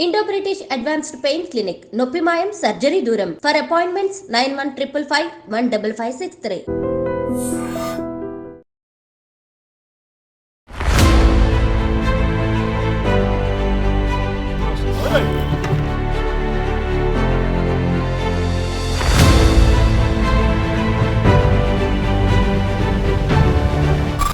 Indo British advanced pain clinic నొప్పి మాయం surgery దూరం. For appointments 9155515563.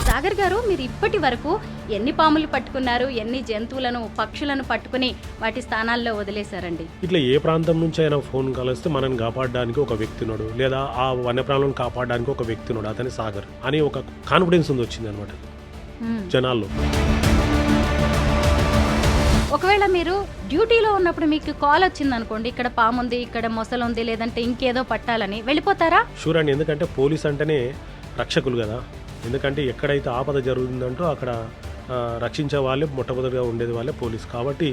సాగర్ గారు, మీరు ఇప్పటి వరకు ఎన్ని పాములు పట్టుకున్నారు, ఎన్ని జంతువులను పక్షులను పట్టుకుని వాటి స్థానాల్లో వదిలేశారండి? ఇట్లా ఏ ప్రాంతం నుంచి అయినా ఫోన్ కలిస్తే మనల్ని కాపాడడానికి ఒక వ్యక్తి ఉన్నాడు, లేదా ఆ వన్యప్రాణులను కాపాడడానికి ఒక వ్యక్తి ఉన్నాడు, అతని సాగర్ అని ఒక కాన్ఫిడెన్స్ ఉంది వచ్చింది అనమాట జనాల్లో. ఒకవేళ మీరు డ్యూటీలో ఉన్నప్పుడు మీకు కాల్ వచ్చింది అనుకోండి, ఇక్కడ పాము ఉంది, ఇక్కడ మొసలు ఉంది, లేదంటే ఇంకేదో పట్టాలని, వెళ్ళిపోతారా? షూర్ అండి, ఎందుకంటే పోలీస్ అంటేనే రక్షకులు కదా. ఎందుకంటే ఎక్కడైతే ఆపద జరుగుతుందంటో అక్కడ రక్షించే వాళ్ళే మొట్టమొదటిగా ఉండేది వాళ్ళే పోలీస్. కాబట్టి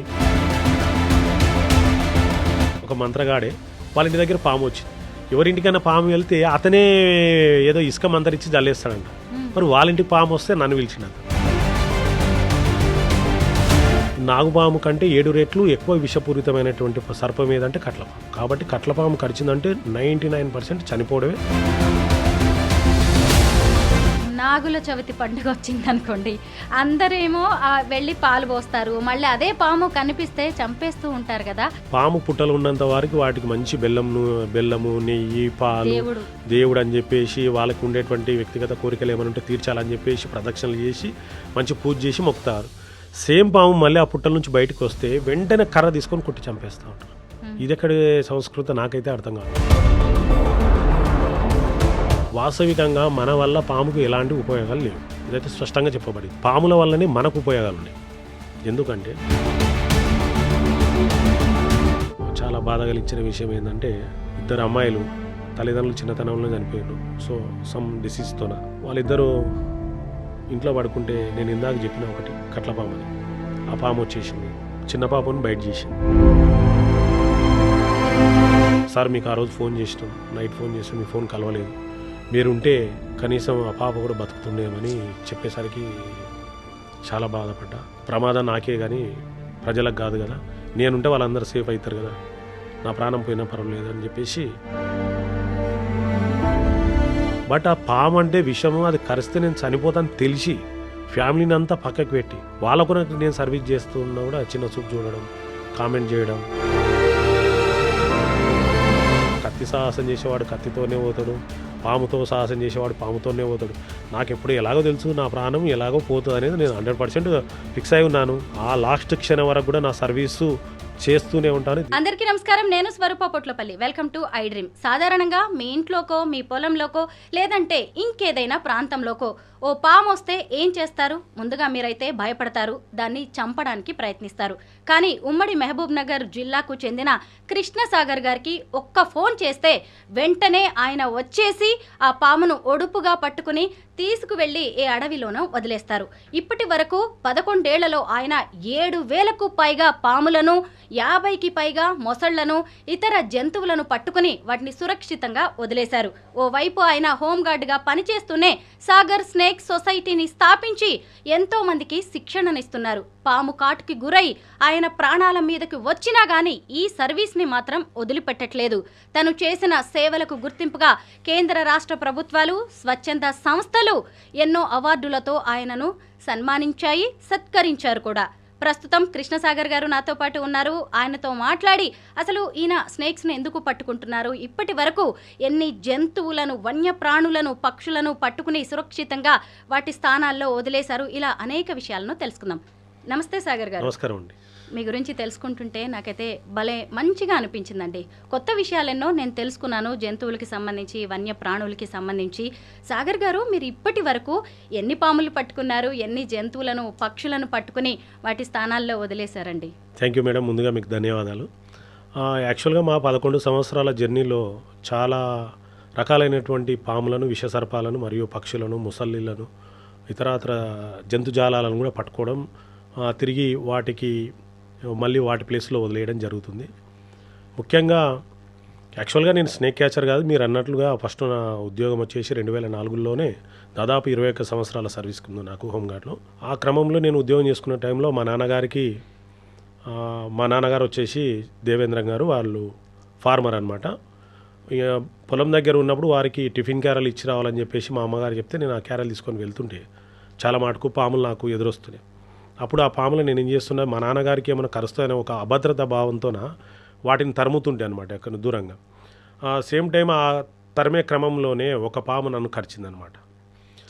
ఒక మంత్రగాడే వాళ్ళ ఇంటి దగ్గర పాము వచ్చింది, ఎవరింటికైనా పాము వెళ్తే అతనే ఏదో ఇసుక మంతరిచ్చి జల్లేస్తాడంట. మరి వాళ్ళ ఇంటికి పాము వస్తే నన్ను పిలిచినంత. నాగుపాము కంటే 7 రెట్లు ఎక్కువ విషపూరితమైనటువంటి సర్పం ఏదంటే కట్లపాము. కాబట్టి కట్లపాము కరిచిందంటే 99% చనిపోవడమే. నాగుల చవితి పండుగ వచ్చింది అనుకోండి, అందరేమో వెళ్ళి పాలు పోస్తారు, మళ్ళీ అదే పాము కనిపిస్తే చంపేస్తూ ఉంటారు కదా. పాము పుట్టలు ఉన్నంత వారికి వాటికి మంచి బెల్లము, నెయ్యి, పాలు, దేవుడు అని చెప్పేసి వాళ్ళకి ఉండేటువంటి వ్యక్తిగత కోరికలు ఏమైనా ఉంటే తీర్చాలని చెప్పేసి ప్రదక్షిణలు చేసి మంచి పూజ చేసి మొక్కుతారు. సేమ్ పాము మళ్ళీ ఆ పుట్టల నుంచి బయటకు వస్తే వెంటనే కర్ర తీసుకొని కొట్టి చంపేస్తూ ఉంటారు. ఇది ఎక్కడి సంస్కృతి నాకైతే అర్థం కాదు. వాస్తవికంగా మన వల్ల పాముకు ఎలాంటి ఉపయోగాలు లేవు, ఇదైతే స్పష్టంగా చెప్పబడింది. పాముల వల్లనే మనకు ఉపయోగాలు ఉన్నాయి. ఎందుకంటే చాలా బాధ కలిగించిన విషయం ఏంటంటే, 2 అమ్మాయిలు తల్లిదండ్రులు చిన్నతనంలో చనిపోయారు. సో సమ్ డిసీజ్తోన వాళ్ళిద్దరూ ఇంట్లో పడుకుంటే నేను ఇందాక చెప్పిన ఒకటి కట్లపాము అని, ఆ పాము వచ్చేసింది, చిన్న పాపను బయట చేసింది. సార్ మీకు ఆ రోజు ఫోన్ చేసినాం, నైట్ ఫోన్ చేస్తాం, మీ ఫోన్ కలవలేదు, మీరుంటే కనీసం ఆ పాప కూడా బతుకుతుండేమని చెప్పేసరికి చాలా బాధపడ్డా. ప్రమాదం నాకే కానీ ప్రజలకు కాదు కదా, నేనుంటే వాళ్ళందరూ సేఫ్ అవుతారు కదా, నా ప్రాణం పోయినా పర్వాలేదు అని చెప్పేసి. బట్ ఆ పాము అంటే విషము, అది కరిస్తే నేను చనిపోతాను తెలిసి ఫ్యామిలీని అంతా పక్కకు పెట్టి వాళ్ళకు నేను సర్వీస్ చేస్తున్నా కూడా చిన్న చూపు చూడడం, కామెంట్ చేయడం. కత్తి సాహసం చేసేవాడు కత్తితోనే పోతాడు, పాముతో సాహసం చేసేవాడు పాముతోనే పోతాడు. నాకు ఎప్పుడు ఎలాగో తెలుసు నా ప్రాణం ఎలాగో పోతుంది అనేది నేను 100% ఫిక్స్ అయి ఉన్నాను. ఆ లాస్ట్ క్షణం వరకు కూడా నా సర్వీసు చేస్తూనే ఉంటాను. అందరికీ నమస్కారం, నేను Swaroopa Potlapalli. Welcome to iDream. సాధారణంగా మీ ఇంట్లోకో, మీ పొలంలోకో, లేదంటే ఇంకేదైనా ప్రాంతంలోకో ఓ పాము వస్తే ఏం చేస్తారు? ముందుగా మీరైతే భయపడతారు, దాన్ని చంపడానికి ప్రయత్నిస్తారు. కానీ ఉమ్మడి మహబూబ్ నగర్ జిల్లాకు చెందిన కృష్ణసాగర్ గారికి ఒక్క ఫోన్ చేస్తే వెంటనే ఆయన వచ్చేసి ఆ పామును ఒడుపుగా పట్టుకుని తీసుకువెళ్లి ఏ అడవిలోనో వదిలేస్తారు. ఇప్పటి వరకు 11 ఏళ్లలో ఆయన 7,000కు పైగా పాములను, 50కి పైగా మొసళ్లను, ఇతర జంతువులను పట్టుకుని వాటిని సురక్షితంగా వదిలేశారు. ఓవైపు ఆయన హోంగార్డుగా పనిచేస్తూనే సాగర్ స్నేక్ సొసైటీని స్థాపించి ఎంతో మందికి శిక్షణనిస్తున్నారు. పాము కాటుకి గురై ఆయన ప్రాణాల మీదకి వచ్చినా గానీ ఈ సర్వీస్ ని మాత్రం వదిలిపెట్టట్లేదు. తను చేసిన సేవలకు గుర్తింపుగా కేంద్ర రాష్ట్ర ప్రభుత్వాలు, స్వచ్ఛంద సంస్థలు ఎన్నో అవార్డులతో ఆయనను సన్మానించాయి, సత్కరించారు కూడా. ప్రస్తుతం కృష్ణసాగర్ గారు నాతో పాటు ఉన్నారు. ఆయనతో మాట్లాడి అసలు ఈయన స్నేక్స్ను ఎందుకు పట్టుకుంటున్నారు, ఇప్పటి వరకు ఎన్ని జంతువులను, వన్యప్రాణులను, పక్షులను పట్టుకుని సురక్షితంగా వాటి స్థానాల్లో వదిలేశారు, ఇలా అనేక విషయాలను తెలుసుకుందాం. నమస్తే సాగర్ గారు. నమస్కారం అండి. మీ గురించి తెలుసుకుంటుంటే నాకైతే భలే మంచిగా అనిపించిందండి. కొత్త విషయాలెన్నో నేను తెలుసుకున్నాను జంతువులకి సంబంధించి, వన్యప్రాణులకి సంబంధించి. సాగర్ గారు, మీరు ఇప్పటి వరకు ఎన్ని పాములు పట్టుకున్నారు, ఎన్ని జంతువులను, పక్షులను పట్టుకుని వాటి స్థానాల్లో వదిలేశారండి? థ్యాంక్ యూ మేడం, ముందుగా మీకు ధన్యవాదాలు. యాక్చువల్గా మా 11 సంవత్సరాల జర్నీలో చాలా రకాలైనటువంటి పాములను, విషసర్పాలను మరియు పక్షులను, ముసల్లిలను, ఇతరత్ర జంతుజాలాలను కూడా పట్టుకోవడం, తిరిగి వాటికి మళ్ళీ వాటి ప్లేస్లో వదిలేయడం జరుగుతుంది. ముఖ్యంగా యాక్చువల్గా నేను స్నేక్ క్యాచర్ కాదు, మీరు అన్నట్లుగా ఫస్ట్ నా ఉద్యోగం వచ్చేసి 2004లోనే దాదాపు 21 సంవత్సరాల సర్వీస్ ఉంది నాకు హోంగార్డ్లో. ఆ క్రమంలో నేను ఉద్యోగం చేసుకున్న టైంలో మా నాన్నగారికి మా నాన్నగారు వచ్చేసి దేవేంద్రం గారు, వాళ్ళు ఫార్మర్ అనమాట. ఇక పొలం దగ్గర ఉన్నప్పుడు వారికి టిఫిన్ క్యారల్ ఇచ్చి రావాలని చెప్పేసి మా అమ్మగారు చెప్తే నేను ఆ క్యారల్ తీసుకొని వెళ్తుంటే చాలా మటుకు పాములు నాకు ఎదురొస్తున్నాయి. అప్పుడు ఆ పాములు నేను ఏం చేస్తున్నా, మా నాన్నగారికి ఏమైనా కరుస్తాయనే ఒక అభద్రతా భావంతోన వాటిని తరుముతుంటే అనమాట ఎక్కడ దూరంగా. సేమ్ టైం ఆ తరిమే క్రమంలోనే ఒక పాము నన్ను కరిచిందనమాట.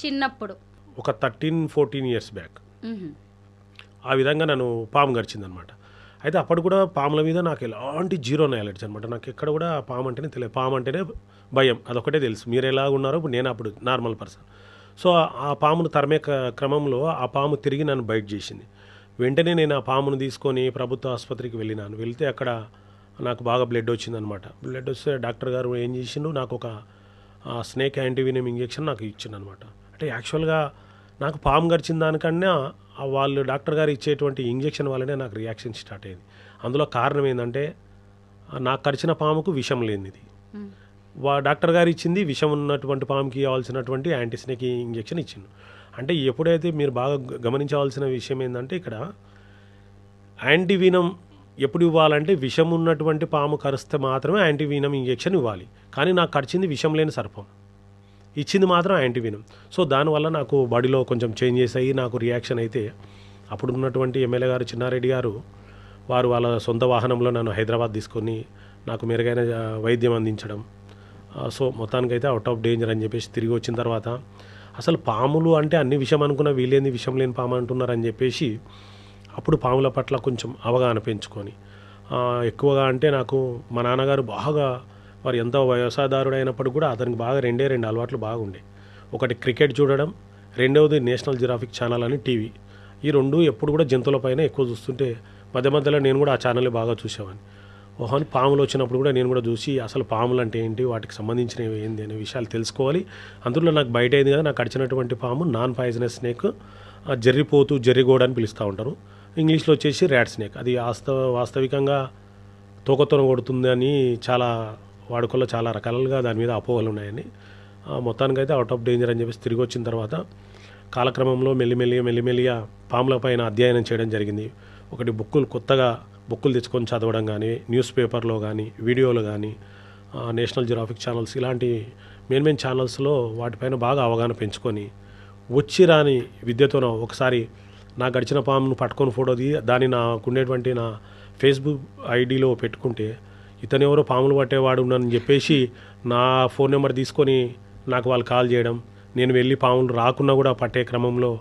చిన్నప్పుడు ఒక 13-14 ఇయర్స్ బ్యాక్ మ్మ్. ఆ విధంగా నన్ను పాము గరిచిందనమాట. అయితే అప్పుడు కూడా పాముల మీద నాకు ఎలాంటి జీరో నాలెడ్జ్ అనమాట. నాకు ఎక్కడ కూడా పాము అంటేనే తెలియదు. పాము అంటేనే భయం, అదొకటే తెలుసు. మీరు ఎలా ఉన్నారో ఇప్పుడు నేను అప్పుడు నార్మల్ పర్సన్. సో ఆ పామును తరిమే క్రమంలో ఆ పాము తిరిగి నన్ను బైట్ చేసింది. వెంటనే నేను ఆ పామును తీసుకొని ప్రభుత్వ ఆసుపత్రికి వెళ్ళినాను. వెళ్తే అక్కడ నాకు బాగా బ్లడ్ వచ్చిందనమాట. బ్లడ్ వస్తే డాక్టర్ గారు ఏం చేసిండు, నాకు ఒక స్నేక్ యాంటీవెనమ్ ఇంజెక్షన్ నాకు ఇచ్చిండనమాట. అంటే యాక్చువల్గా నాకు పాము గడిచిన దానికన్నా వాళ్ళు డాక్టర్ గారు ఇచ్చేటువంటి ఇంజెక్షన్ వల్లనే నాకు రియాక్షన్ స్టార్ట్ అయింది. అందులో కారణం ఏంటంటే నాకు కరిచిన పాముకు విషం లేనిది, మ్మ్. డాక్టర్ గారు ఇచ్చింది విషం ఉన్నటువంటి పాముకి ఇవ్వాల్సినటువంటి యాంటీస్నేక్ ఇంజెక్షన్ ఇచ్చిండు. అంటే ఎప్పుడైతే మీరు బాగా గమనించవలసిన విషయం ఏంటంటే ఇక్కడ యాంటీవీనం ఎప్పుడు ఇవ్వాలంటే విషం ఉన్నటువంటి పాము కరిస్తే మాత్రమే యాంటీవీనం ఇంజెక్షన్ ఇవ్వాలి. కానీ నాకు కరిచింది విషం లేని సర్పం, ఇచ్చింది మాత్రం యాంటీవీనం. సో దానివల్ల నాకు బాడీలో కొంచెం చేంజెస్ అయ్యి నాకు రియాక్షన్ అయితే అప్పుడు ఉన్నటువంటి ఎమ్మెల్యే గారు చిన్నారెడ్డి గారు వారు వాళ్ళ సొంత వాహనంలో నన్ను హైదరాబాద్ తీసుకొని నాకు మెరుగైన వైద్యం అందించడం. సో మొత్తానికైతే అవుట్ ఆఫ్ డేంజర్ అని చెప్పేసి తిరిగి వచ్చిన తర్వాత అసలు పాములు అంటే అన్ని విషయం అనుకున్న వీళ్ళేంది విషం లేని పాము అంటున్నారని చెప్పేసి అప్పుడు పాముల పట్ల కొంచెం అవగాహన పెంచుకొని ఎక్కువగా అంటే నాకు మా నాన్నగారు బాగా వారు ఎంతో వ్యవసాయదారుడు అయినప్పటికీ కూడా అతనికి బాగా రెండే అలవాట్లు బాగుండే. ఒకటి క్రికెట్ చూడడం, రెండవది నేషనల్ జిరాఫిక్ ఛానల్ అని టీవీ. ఈ రెండు ఎప్పుడు కూడా జంతువులపైన ఎక్కువ చూస్తుంటే మధ్య మధ్యలో నేను కూడా ఆ ఛానల్ని బాగా చూసేవాడిని. ఓహోని పాములు వచ్చినప్పుడు కూడా నేను కూడా చూసి అసలు పాములు అంటే ఏంటి, వాటికి సంబంధించినవి ఏంటి అనే విషయాలు తెలుసుకోవాలి. అందులో నాకు బయట అయింది కదా, నాకు కడిచినటువంటి పాము నాన్ పాయిజనస్ స్నేక్, జెర్రిపోతు, జెర్రిగోడ్ అని పిలుస్తూ ఉంటారు. ఇంగ్లీష్లో వచ్చేసి ర్యాట్ స్నేక్. అది వాస్తవికంగా తోకతోన కొడుతుంది అని చాలా వాడుకల్లో చాలా రకాలుగా దాని మీద అపోహలు ఉన్నాయని. మొత్తానికైతే అవుట్ ఆఫ్ డేంజర్ అని చెప్పేసి తిరిగి వచ్చిన తర్వాత కాలక్రమంలో మెల్లిమెల్లిగా పాముల పైన అధ్యయనం చేయడం జరిగింది. ఒకటి కొత్తగా బుక్కులు తెచ్చుకొని చదవడం కానీ, న్యూస్ పేపర్లో కానీ, వీడియోలు కానీ, నేషనల్ జిరాఫిక్ ఛానల్స్ ఇలాంటి మెయిన్ ఛానల్స్లో వాటిపైన బాగా అవగాహన పెంచుకొని వచ్చి రాని విద్యతోనో ఒకసారి నా గడిచిన పామును పట్టుకొని ఫోటో దిగి దాన్ని నాకుండేటువంటి నా ఫేస్బుక్ ఐడిలో పెట్టుకుంటే ఇతను ఎవరో పాములు పట్టేవాడు అని చెప్పేసి నా ఫోన్ నెంబర్ తీసుకొని నాకు వాళ్ళు కాల్ చేయడం, నేను వెళ్ళి పాములు రాకున్నా కూడా పట్టే క్రమంలో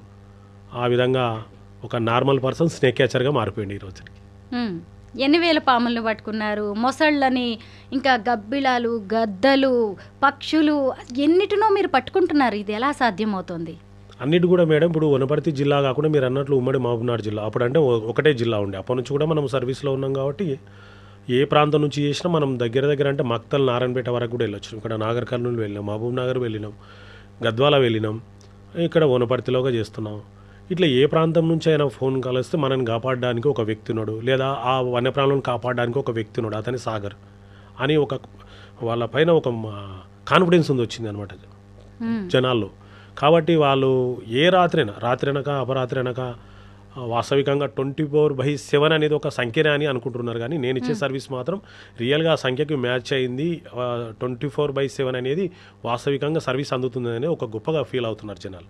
ఆ విధంగా ఒక నార్మల్ పర్సన్ స్నేక్ క్యాచర్గా మారిపోయింది ఈ రోజుకి. మ్మ్. ఎన్ని వేల పాములను పట్టుకున్నారు, మొసళ్ళని, ఇంకా గబ్బిలాలు, గద్దలు, పక్షులు, ఎన్నిటినో మీరు పట్టుకుంటున్నారు. ఇది ఎలా సాధ్యమవుతుంది? అన్నిటి కూడా మేడం, ఇప్పుడు వనపర్తి జిల్లా కాకుండా మీరు అన్నట్లు ఉమ్మడి మహబూబ్నగర్ జిల్లా అప్పుడంటే ఒకటే జిల్లా ఉండే. అప్పటి నుంచి కూడా మనం సర్వీస్లో ఉన్నాం కాబట్టి ఏ ప్రాంతం నుంచి చేసినా మనం దగ్గర అంటే మక్తల్, నారాయణపేట వరకు కూడా వెళ్ళొచ్చు. ఇక్కడ నాగర్ కర్నూలు వెళ్ళినాం, మహబూబ్ నగర్ వెళ్ళినాం, గద్వాల వెళ్ళినాం, ఇక్కడ వనపర్తిలోగా చేస్తున్నాం. ఇట్లా ఏ ప్రాంతం నుంచి అయినా ఫోన్ కలిస్తే మనల్ని కాపాడడానికి ఒక వ్యక్తి ఉన్నాడు, లేదా ఆ వన్యప్రాణులను కాపాడడానికి ఒక వ్యక్తి ఉన్నాడు, అతని సాగర్ అని ఒక వాళ్ళ పైన ఒక కాన్ఫిడెన్స్ వచ్చింది అనమాట జనాల్లో. కాబట్టి వాళ్ళు ఏ రాత్రి అనక అపరాత్రి అనక వాస్తవికంగా 24/7 అనేది ఒక సంఖ్యనే అని అనుకుంటున్నారు. కానీ నేను ఇచ్చే సర్వీస్ మాత్రం రియల్గా ఆ సంఖ్యకి మ్యాచ్ అయింది. 24/7 అనేది వాస్తవికంగా సర్వీస్ అందుతుందని ఒక గొప్పగా ఫీల్ అవుతున్నారు జనాలు.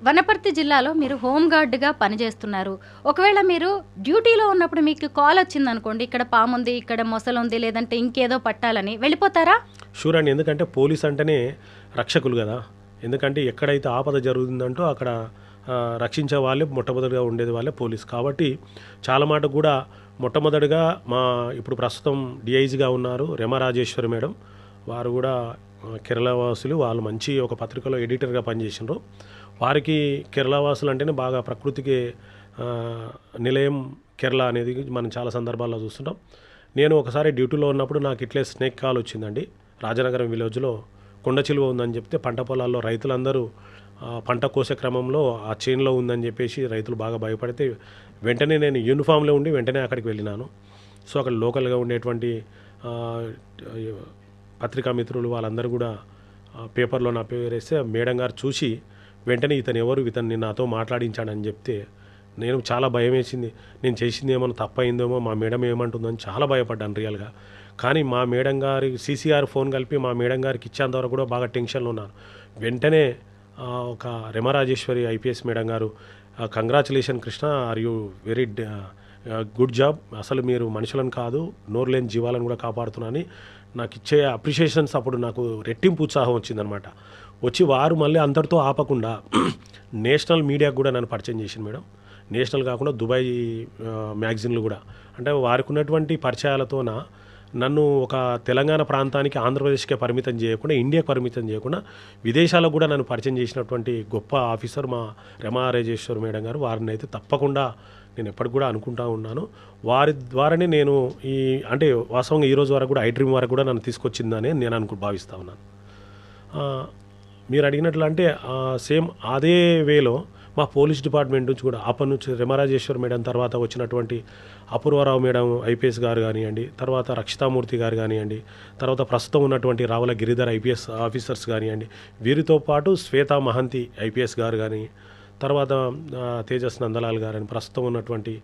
వనపర్తి జిల్లాలో మీరు హోంగార్డ్గా పనిచేస్తున్నారు. ఒకవేళ మీరు డ్యూటీలో ఉన్నప్పుడు మీకు కాల్ వచ్చిందనుకోండి, ఇక్కడ పాము ఉంది, ఇక్కడ మొసలు ఉంది, లేదంటే ఇంకేదో పట్టాలని, వెళ్ళిపోతారా? షూర్ అండి, ఎందుకంటే పోలీస్ అంటేనే రక్షకులు కదా. ఎందుకంటే ఎక్కడైతే ఆపద జరుగుతుందంటో అక్కడ రక్షించే వాళ్ళే మొట్టమొదటిగా ఉండేది వాళ్ళే పోలీస్. కాబట్టి చాలా మాట కూడా మొట్టమొదటిగా ఇప్పుడు ప్రస్తుతం డిఐజీగా ఉన్నారు రెమా రాజేశ్వరి మేడం, వారు కూడా కేరళ వాసులు. వాళ్ళు మంచి ఒక పత్రికలో ఎడిటర్గా పనిచేసినారు. వారికి కేరళ వాసులు అంటేనే బాగా ప్రకృతికి నిలయం కేరళ అనేది మనం చాలా సందర్భాల్లో చూస్తుంటాం. నేను ఒకసారి డ్యూటీలో ఉన్నప్పుడు నాకు ఇట్లే స్నేక్ కాల్ వచ్చిందండి. రాజనగరం విలేజ్లో కొండ చిలువ ఉందని చెప్తే పంట పొలాల్లో రైతులందరూ పంట కోసే క్రమంలో ఆ చైన్లో ఉందని చెప్పేసి రైతులు బాగా భయపడితే వెంటనే నేను యూనిఫామ్లో ఉండి వెంటనే అక్కడికి వెళ్ళినాను. సో అక్కడ లోకల్గా ఉండేటువంటి పత్రికా మిత్రులు వాళ్ళందరూ కూడా పేపర్లో నా పేరు వేస్తే మేడం గారు చూసి వెంటనే ఇతను ఎవరు, ఇతన్ని నాతో మాట్లాడించాడని చెప్తే నేను చాలా భయం వేసింది, నేను చేసింది ఏమన్నా తప్పయిందేమో, మా మేడం ఏమంటుందని చాలా భయపడ్డాను రియల్గా. కానీ మా మేడం గారి సీసీఆర్ ఫోన్ కలిపి మా మేడం గారికి ఇచ్చేంత వరకు కూడా బాగా టెన్షన్లో ఉన్నాను. వెంటనే ఒక Ramarajeshwari IPS madam garu, congratulation Krishna, are you very good job, అసలు మీరు మనుషులను కాదు నోరు లేని జీవాలను కూడా కాపాడుతున్నారని నాకు ఇచ్చే అప్రిషియేషన్స్ అప్పుడు నాకు రెట్టింపు ఉత్సాహం వచ్చిందనమాట. వచ్చి వారు మళ్ళీ అంతటితో ఆపకుండా నేషనల్ మీడియాకు కూడా నన్ను పరిచయం చేసింది మేడం. నేషనల్ కాకుండా దుబాయ్ మ్యాగజైన్లు కూడా, అంటే వారికి ఉన్నటువంటి పరిచయాలతోన నన్ను ఒక తెలంగాణ ప్రాంతానికి ఆంధ్రప్రదేశ్కే పరిమితం చేయకుండా, ఇండియాకి పరిమితం చేయకుండా విదేశాలకు కూడా నన్ను పరిచయం చేసినటువంటి గొప్ప ఆఫీసర్ మా రమారాజేశ్వర్ మేడం గారు. వారిని అయితే తప్పకుండా నేను ఎప్పటికి కూడా అనుకుంటా ఉన్నాను. వారి ద్వారానే నేను అంటే వాస్తవంగా ఈరోజు వరకు కూడా ఐడ్రీమ్ వరకు కూడా నన్ను తీసుకొచ్చిందని నేను భావిస్తూ ఉన్నాను. మీరు అడిగినట్లు అంటే సేమ్ అదే వేలో మా పోలీస్ డిపార్ట్మెంట్ నుంచి కూడా అప్పటి నుంచి రమరాజేశ్వర్ మేడం తర్వాత వచ్చినటువంటి అపూర్వరావు మేడం ఐపీఎస్ గారు కానివ్వండి, తర్వాత రక్షితామూర్తి గారు కానివ్వండి, తర్వాత ప్రస్తుతం ఉన్నటువంటి రావుల గిరిధర్ ఐపీఎస్ ఆఫీసర్స్ కానివ్వండి, వీరితో పాటు శ్వేతా మహంతి ఐపీఎస్ గారు కానీ, తర్వాత తేజస్ నందలాల్ గారు అని ప్రస్తుతం ఉన్నటువంటి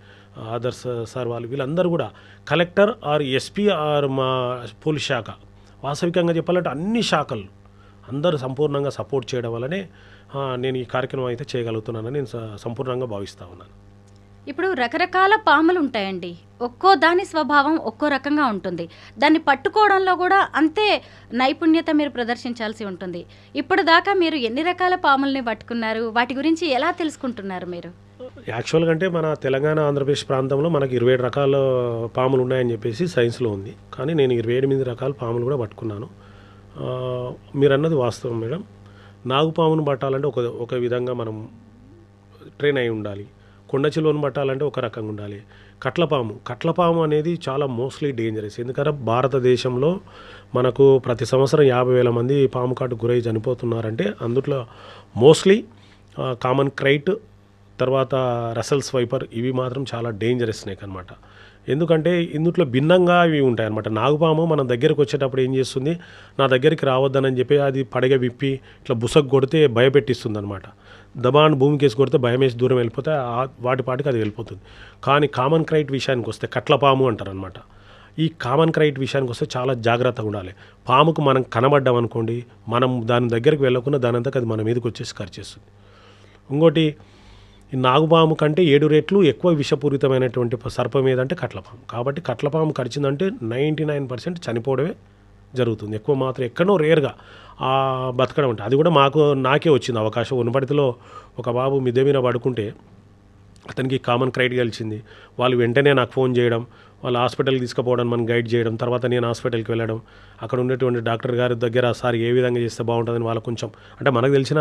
ఆదర్శ్ సార్ వాళ్ళు, వీళ్ళందరూ కూడా కలెక్టర్ ఆర్ ఎస్పీ ఆర్ మా పోలీస్ శాఖ, వాస్తవికంగా చెప్పాలంటే అన్ని శాఖలు అందరూ సంపూర్ణంగా సపోర్ట్ చేయడం వల్లనే నేను ఈ కార్యక్రమం అయితే చేయగలుగుతున్నానని నేను సంపూర్ణంగా భావిస్తూ ఉన్నాను. ఇప్పుడు రకరకాల పాములు ఉంటాయండి, ఒక్కో దాని స్వభావం ఒక్కో రకంగా ఉంటుంది. దాన్ని పట్టుకోవడంలో కూడా అంతే నైపుణ్యత మీరు ప్రదర్శించాల్సి ఉంటుంది. ఇప్పటిదాకా మీరు ఎన్ని రకాల పాముల్ని పట్టుకున్నారు, వాటి గురించి ఎలా తెలుసుకుంటున్నారు మీరు? యాక్చువల్గా అంటే మన తెలంగాణ ఆంధ్రప్రదేశ్ ప్రాంతంలో మనకి 27 రకాల పాములు ఉన్నాయని చెప్పేసి సైన్స్లో ఉంది. కానీ నేను 28 రకాల పాములు కూడా పట్టుకున్నాను. మీరు అన్నది వాస్తవం మేడం. నాగుపామును పట్టాలంటే ఒక విధంగా మనం ట్రైన్ అయి ఉండాలి. కొండ చిలువను పట్టాలంటే ఒక రకంగా ఉండాలి. కట్లపాము అనేది చాలా మోస్ట్లీ డేంజరస్. ఎందుకంటే భారతదేశంలో మనకు ప్రతి సంవత్సరం 50,000 మంది పాము కాటు గురై చనిపోతున్నారంటే అందులో మోస్ట్లీ కామన్ క్రైట్, తర్వాత రసల్స్ వైపర్, ఇవి మాత్రం చాలా డేంజరస్ స్నేక్ అనమాట. ఎందుకంటే ఇందులో భిన్నంగా ఇవి ఉంటాయి అనమాట. నాగుపాము మన దగ్గరికి వచ్చేటప్పుడు ఏం చేస్తుంది, నా దగ్గరికి రావద్దని చెప్పి అది పడగ విప్పి ఇట్లా బుసకు కొడితే భయపెట్టిస్తుంది అనమాట. దబాన్ భూమికి వేసి కొడితే భయం వేసి దూరం వెళ్ళిపోతే వాటి పాటికి అది వెళ్ళిపోతుంది. కానీ కామన్ క్రైట్ విషయానికి వస్తే కట్లపాము అంటారు అనమాట. ఈ కామన్ క్రైట్ విషయానికి వస్తే చాలా జాగ్రత్తగా ఉండాలి. పాముకు మనం కనబడ్డాం అనుకోండి, మనం దాని దగ్గరికి వెళ్ళకుండా దాని అంతకు అది మన మీదకి వచ్చేసి కరిచేస్తుంది. ఇంకోటి, ఈ నాగుపాము కంటే 7 రెట్లు ఎక్కువ విషపూరితమైనటువంటి సర్పం ఏదంటే కట్లపాము. కాబట్టి కట్లపాము కరిచిందంటే 99% చనిపోవడమే జరుగుతుంది. ఎక్కువ మాత్రం ఎక్కడో రేర్గా బతకడం ఉంటుంది. అది కూడా నాకే వచ్చింది అవకాశం. ఉన్నపడితిలో ఒక బాబు మిద్దె మీద పడుకుంటే అతనికి కామన్ క్రైట్ గెలిచింది. వాళ్ళు వెంటనే నాకు ఫోన్ చేయడం, వాళ్ళు హాస్పిటల్కి తీసుకుపోవడం, మనం గైడ్ చేయడం, తర్వాత నేను హాస్పిటల్కి వెళ్ళడం, అక్కడ ఉన్నటువంటి డాక్టర్ గారి దగ్గర సార్ ఏ విధంగా చేస్తే బాగుంటుందని వాళ్ళకు కొంచెం అంటే మనకు తెలిసిన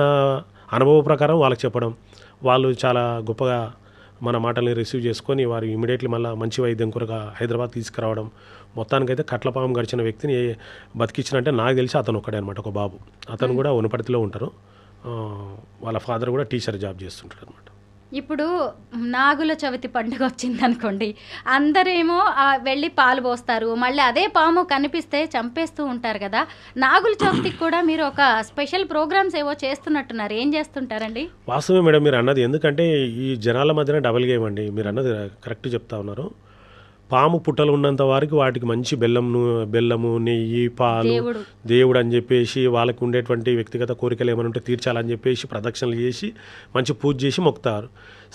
అనుభవ ప్రకారం వాళ్ళకి చెప్పడం, వాళ్ళు చాలా గొప్పగా మన మాటల్ని రిసీవ్ చేసుకొని వారు ఇమీడియట్లీ మళ్ళీ మంచి వైద్యం కొరకు హైదరాబాద్ తీసుకురావడం. మొత్తానికైతే కట్లపాము గడిచిన వ్యక్తిని బతికించినంటే నాకు తెలిసి అతను ఒక్కడే అనమాట, ఒక బాబు. అతను కూడా వనపర్తిలో ఉంటారు. వాళ్ళ ఫాదర్ కూడా టీచర్ జాబ్ చేస్తుంటారు అనమాట. ఇప్పుడు నాగుల చవితి పండుగ వచ్చిందనుకోండి, అందరేమో వెళ్ళి పాలు పోస్తారు, మళ్ళీ అదే పాము కనిపిస్తే చంపేస్తూ ఉంటారు కదా. నాగుల చవితికి కూడా మీరు ఒక స్పెషల్ ప్రోగ్రామ్స్ ఏవో చేస్తున్నట్టున్నారు, ఏం చేస్తుంటారండి? వాస్తవమే మేడం మీరు అన్నది. ఎందుకంటే ఈ జనాల మధ్యన డబుల్ గేమ్ అండి. మీరు అన్నది కరెక్ట్ చెప్తా ఉన్నారు. పాము పుట్టలు ఉన్నంత వారికి వాటికి మంచి బెల్లము, నెయ్యి, పాలు, దేవుడు అని చెప్పేసి వాళ్ళకి ఉండేటువంటి వ్యక్తిగత కోరికలు ఏమైనా ఉంటే తీర్చాలని చెప్పేసి ప్రదక్షిణలు చేసి మంచి పూజ చేసి మొక్కుతారు.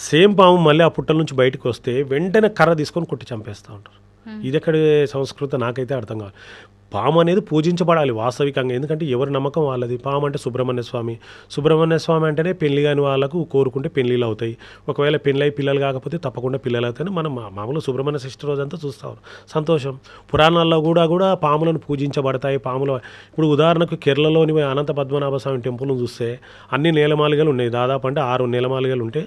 సేమ్ పాము మళ్ళీ ఆ పుట్టల నుంచి బయటకు వస్తే వెంటనే కర్ర తీసుకొని కొట్టి చంపేస్తూ ఉంటారు. ఇది ఎక్కడి సంస్కృతి నాకైతే అర్థం కాదు. పాము అనేది పూజించబడాలి వాస్తవికంగా. ఎందుకంటే ఎవరి నమ్మకం వాళ్ళది. పాము అంటే సుబ్రహ్మణ్య స్వామి అంటేనే పెళ్లి కాని వాళ్ళకు కోరుకుంటే పెళ్ళిళ్ళు అవుతాయి. ఒకవేళ పెళ్ళి అయి పిల్లలు కాకపోతే తప్పకుండా పిల్లలు అవుతాయని మనం మామూలు సుబ్రహ్మణ్య షష్ఠి రోజంతా చూస్తాం. సంతోషం. పురాణాల్లో కూడా పాములను పూజించబడతాయి. పాములు ఇప్పుడు ఉదాహరణకు కేరళలోని అనంత పద్మనాభ స్వామి టెంపుల్ను చూస్తే అన్ని నేలమాలిగలు ఉన్నాయి. దాదాపు అంటే 6 నేలమాలిగలు ఉంటే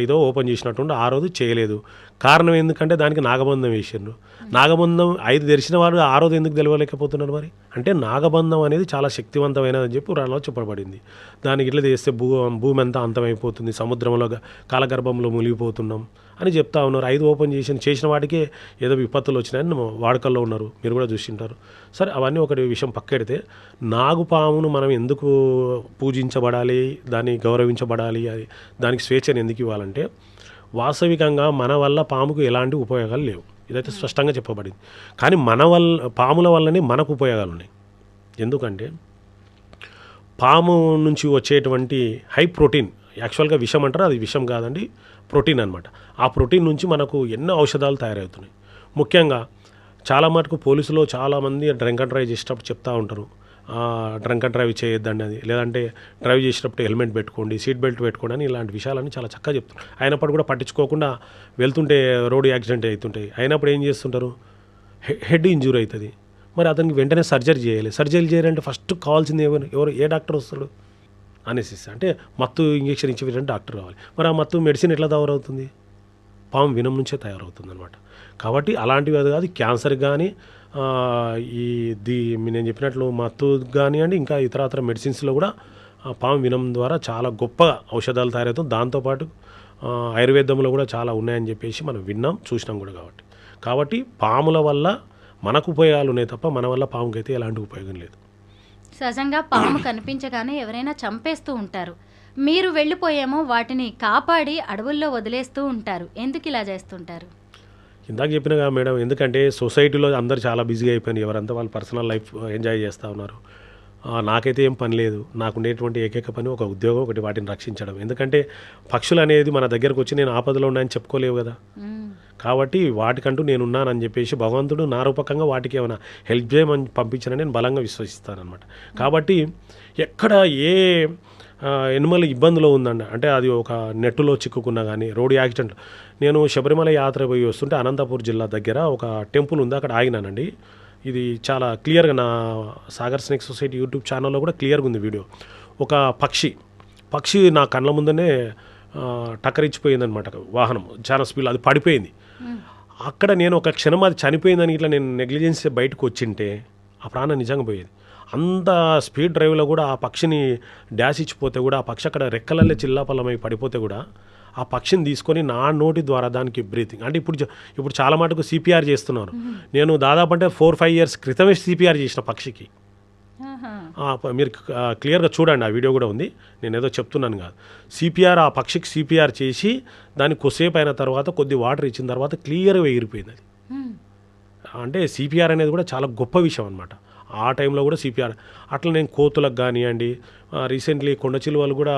ఐదో ఓపెన్ చేసినట్టుండి 6ది చేయలేదు. కారణం ఎందుకంటే దానికి నాగబంధం వేసిండ్రు. నాగబంధం 5 తెరిచిన వారు 6ది ఎందుకు తెలియలేకపోతున్నారు మరి అంటే నాగబంధం అనేది చాలా శక్తివంతమైనదని చెప్పి పురాణంలో చెప్పబడింది. దానికి ఇట్లా చేస్తే భూమి అంతా అంతమైపోతుంది, సముద్రంలో కాలగర్భంలో మునిగిపోతున్నాం అని చెప్తా ఉన్నారు. 5 ఓపెన్ చేసిన వాటికే ఏదో విపత్తులు వచ్చినాయని వాడుకల్లో ఉన్నారు, మీరు కూడా చూసింటారు. సరే అవన్నీ ఒకటి విషయం పక్కెడితే, నాగుపామును మనం ఎందుకు పూజించబడాలి, దాన్ని గౌరవించబడాలి, దానికి స్వేచ్ఛను ఎందుకు ఇవ్వాలంటే వాస్తవికంగా మన వల్ల పాముకు ఎలాంటి ఉపయోగాలు లేవు, ఇదైతే స్పష్టంగా చెప్పబడింది. కానీ పాముల వల్లనే మనకు ఉపయోగాలు ఉన్నాయి. ఎందుకంటే పాము నుంచి వచ్చేటువంటి హై ప్రోటీన్, యాక్చువల్గా విషం అంటారు, అది విషం కాదండి, ప్రోటీన్ అనమాట. ఆ ప్రోటీన్ నుంచి మనకు ఎన్నో ఔషధాలు తయారవుతున్నాయి. ముఖ్యంగా చాలా మటుకు పోలీసులో చాలామంది డ్రంక్ అండ్ డ్రైవ్ చేసేటప్పుడు చెప్తూ ఉంటారు, డ్రంక్ అండ్ డ్రైవ్ చేయొద్దండి అది, లేదంటే డ్రైవ్ చేసేటప్పుడు హెల్మెట్ పెట్టుకోండి, సీట్ బెల్ట్ పెట్టుకోండి అని ఇలాంటి విషయాలన్నీ చాలా చక్కగా చెప్తారు. అయినప్పుడు కూడా పట్టించుకోకుండా వెళ్తుంటే రోడ్డు యాక్సిడెంట్ అవుతుంటాయి. అయినప్పుడు ఏం చేస్తుంటారు, హెడ్ ఇంజూరీ అవుతుంది. మరి అతనికి వెంటనే సర్జరీ చేయాలి. సర్జరీ చేయాలంటే ఫస్ట్ కావాల్సింది ఎవరు ఏ డాక్టర్ వస్తాడు, అనేసిస్ అంటే మత్తు ఇంజెక్షన్ ఇచ్చి డాక్టర్ కావాలి. మరి ఆ మత్తు మెడిసిన్ ఎట్లా తయారవుతుంది, పాము వినం నుంచే తయారవుతుంది అనమాట. కాబట్టి అలాంటివి అది కాదు, క్యాన్సర్ కానీ నేను చెప్పినట్లు మత్తు కానివ్వండి, ఇంకా ఇతర మెడిసిన్స్లో కూడా పాము వినం ద్వారా చాలా గొప్ప ఔషధాలు తయారవుతాయి. దాంతోపాటు ఆయుర్వేదంలో కూడా చాలా ఉన్నాయని చెప్పేసి మనం విన్నాం, చూసినాం కూడా. కాబట్టి పాముల వల్ల మనకు ఉపయోగాలు ఉన్నాయి తప్ప మన వల్ల పాముకి అయితే ఎలాంటి ఉపయోగం లేదు. సహజంగా పాము కనిపించగానే ఎవరైనా చంపేస్తూ ఉంటారు, మీరు వెళ్ళిపోయేమో వాటిని కాపాడి అడవుల్లో వదిలేస్తూ ఉంటారు. ఎందుకు ఇలా చేస్తుంటారు? ఇందాక చెప్పినగా మేడం, ఎందుకంటే సొసైటీలో అందరూ చాలా బిజీగా అయిపోయినారు, ఎవరంతా వాళ్ళ పర్సనల్ లైఫ్ ఎంజాయ్ చేస్తూ ఉన్నారు. నాకైతే ఏం పని లేదు, నాకు ఉండేటువంటి ఏకైక పని ఒక ఉద్యోగం, ఒకటి వాటిని రక్షించడం. ఎందుకంటే పక్షులు అనేది మన దగ్గరకు వచ్చి నేను ఆపదలో ఉన్నాయని చెప్పుకోలేవు కదా. కాబట్టి వాటికంటూ నేను ఉన్నానని చెప్పేసి భగవంతుడు నా రూపకంగా వాటికి ఏమైనా హెల్ప్ చేయమని పంపించానని నేను బలంగా విశ్వసిస్తానమాట. కాబట్టి ఎక్కడ ఏ ఎనిమల్ ఇబ్బందిలో ఉందండి అంటే అది ఒక నెట్టులో చిక్కుకున్నా కానీ, రోడ్డు యాక్సిడెంట్. నేను శబరిమల యాత్ర పోయి వస్తుంటే అనంతపూర్ జిల్లా దగ్గర ఒక టెంపుల్ ఉంది, అక్కడ ఆగినానండి. ఇది చాలా క్లియర్గా నా సాగర్ స్నేక్ సొసైటీ యూట్యూబ్ ఛానల్లో కూడా క్లియర్గా ఉంది వీడియో. ఒక పక్షి నా కళ్ళ ముందనే టక్కరిచ్చిపోయిందనమాట, వాహనం చాలా స్పీడ్, అది పడిపోయింది. అక్కడ నేను ఒక క్షణం అది చనిపోయిందని ఇట్లా నేను నెగ్లిజెన్స్ బయటకు వచ్చింటే ఆ ప్రాణం నిజంగా పోయేది. అంత స్పీడ్ డ్రైవ్లో కూడా ఆ పక్షిని డాష్ ఇచ్చిపోతే కూడా, ఆ పక్షి అక్కడ రెక్కలల్లే చిల్లాపల్లమై పడిపోతే కూడా ఆ పక్షిని తీసుకొని నా నోటి ద్వారా దానికి బ్రీతింగ్ అంటే ఇప్పుడు చాలా మటుకు సిపిఆర్ చేస్తున్నారు. నేను దాదాపు అంటే 4-5 years క్రితమే సిపిఆర్ చేసిన పక్షికి. మీరు క్లియర్గా చూడండి, ఆ వీడియో కూడా ఉంది, నేను ఏదో చెప్తున్నాను కాదు. సిపిఆర్, ఆ పక్షికి సిపిఆర్ చేసి దాన్ని కొద్దిసేపు అయిన తర్వాత కొద్ది వాటర్ ఇచ్చిన తర్వాత క్లియర్గా ఎగిరిపోయింది అది. అంటే సిపిఆర్ అనేది కూడా చాలా గొప్ప విషయం అనమాట. ఆ టైంలో కూడా సిపిఆర్. అట్లా నేను కోతులకు కానివ్వండి, రీసెంట్లీ కొండ చిలువలు కూడా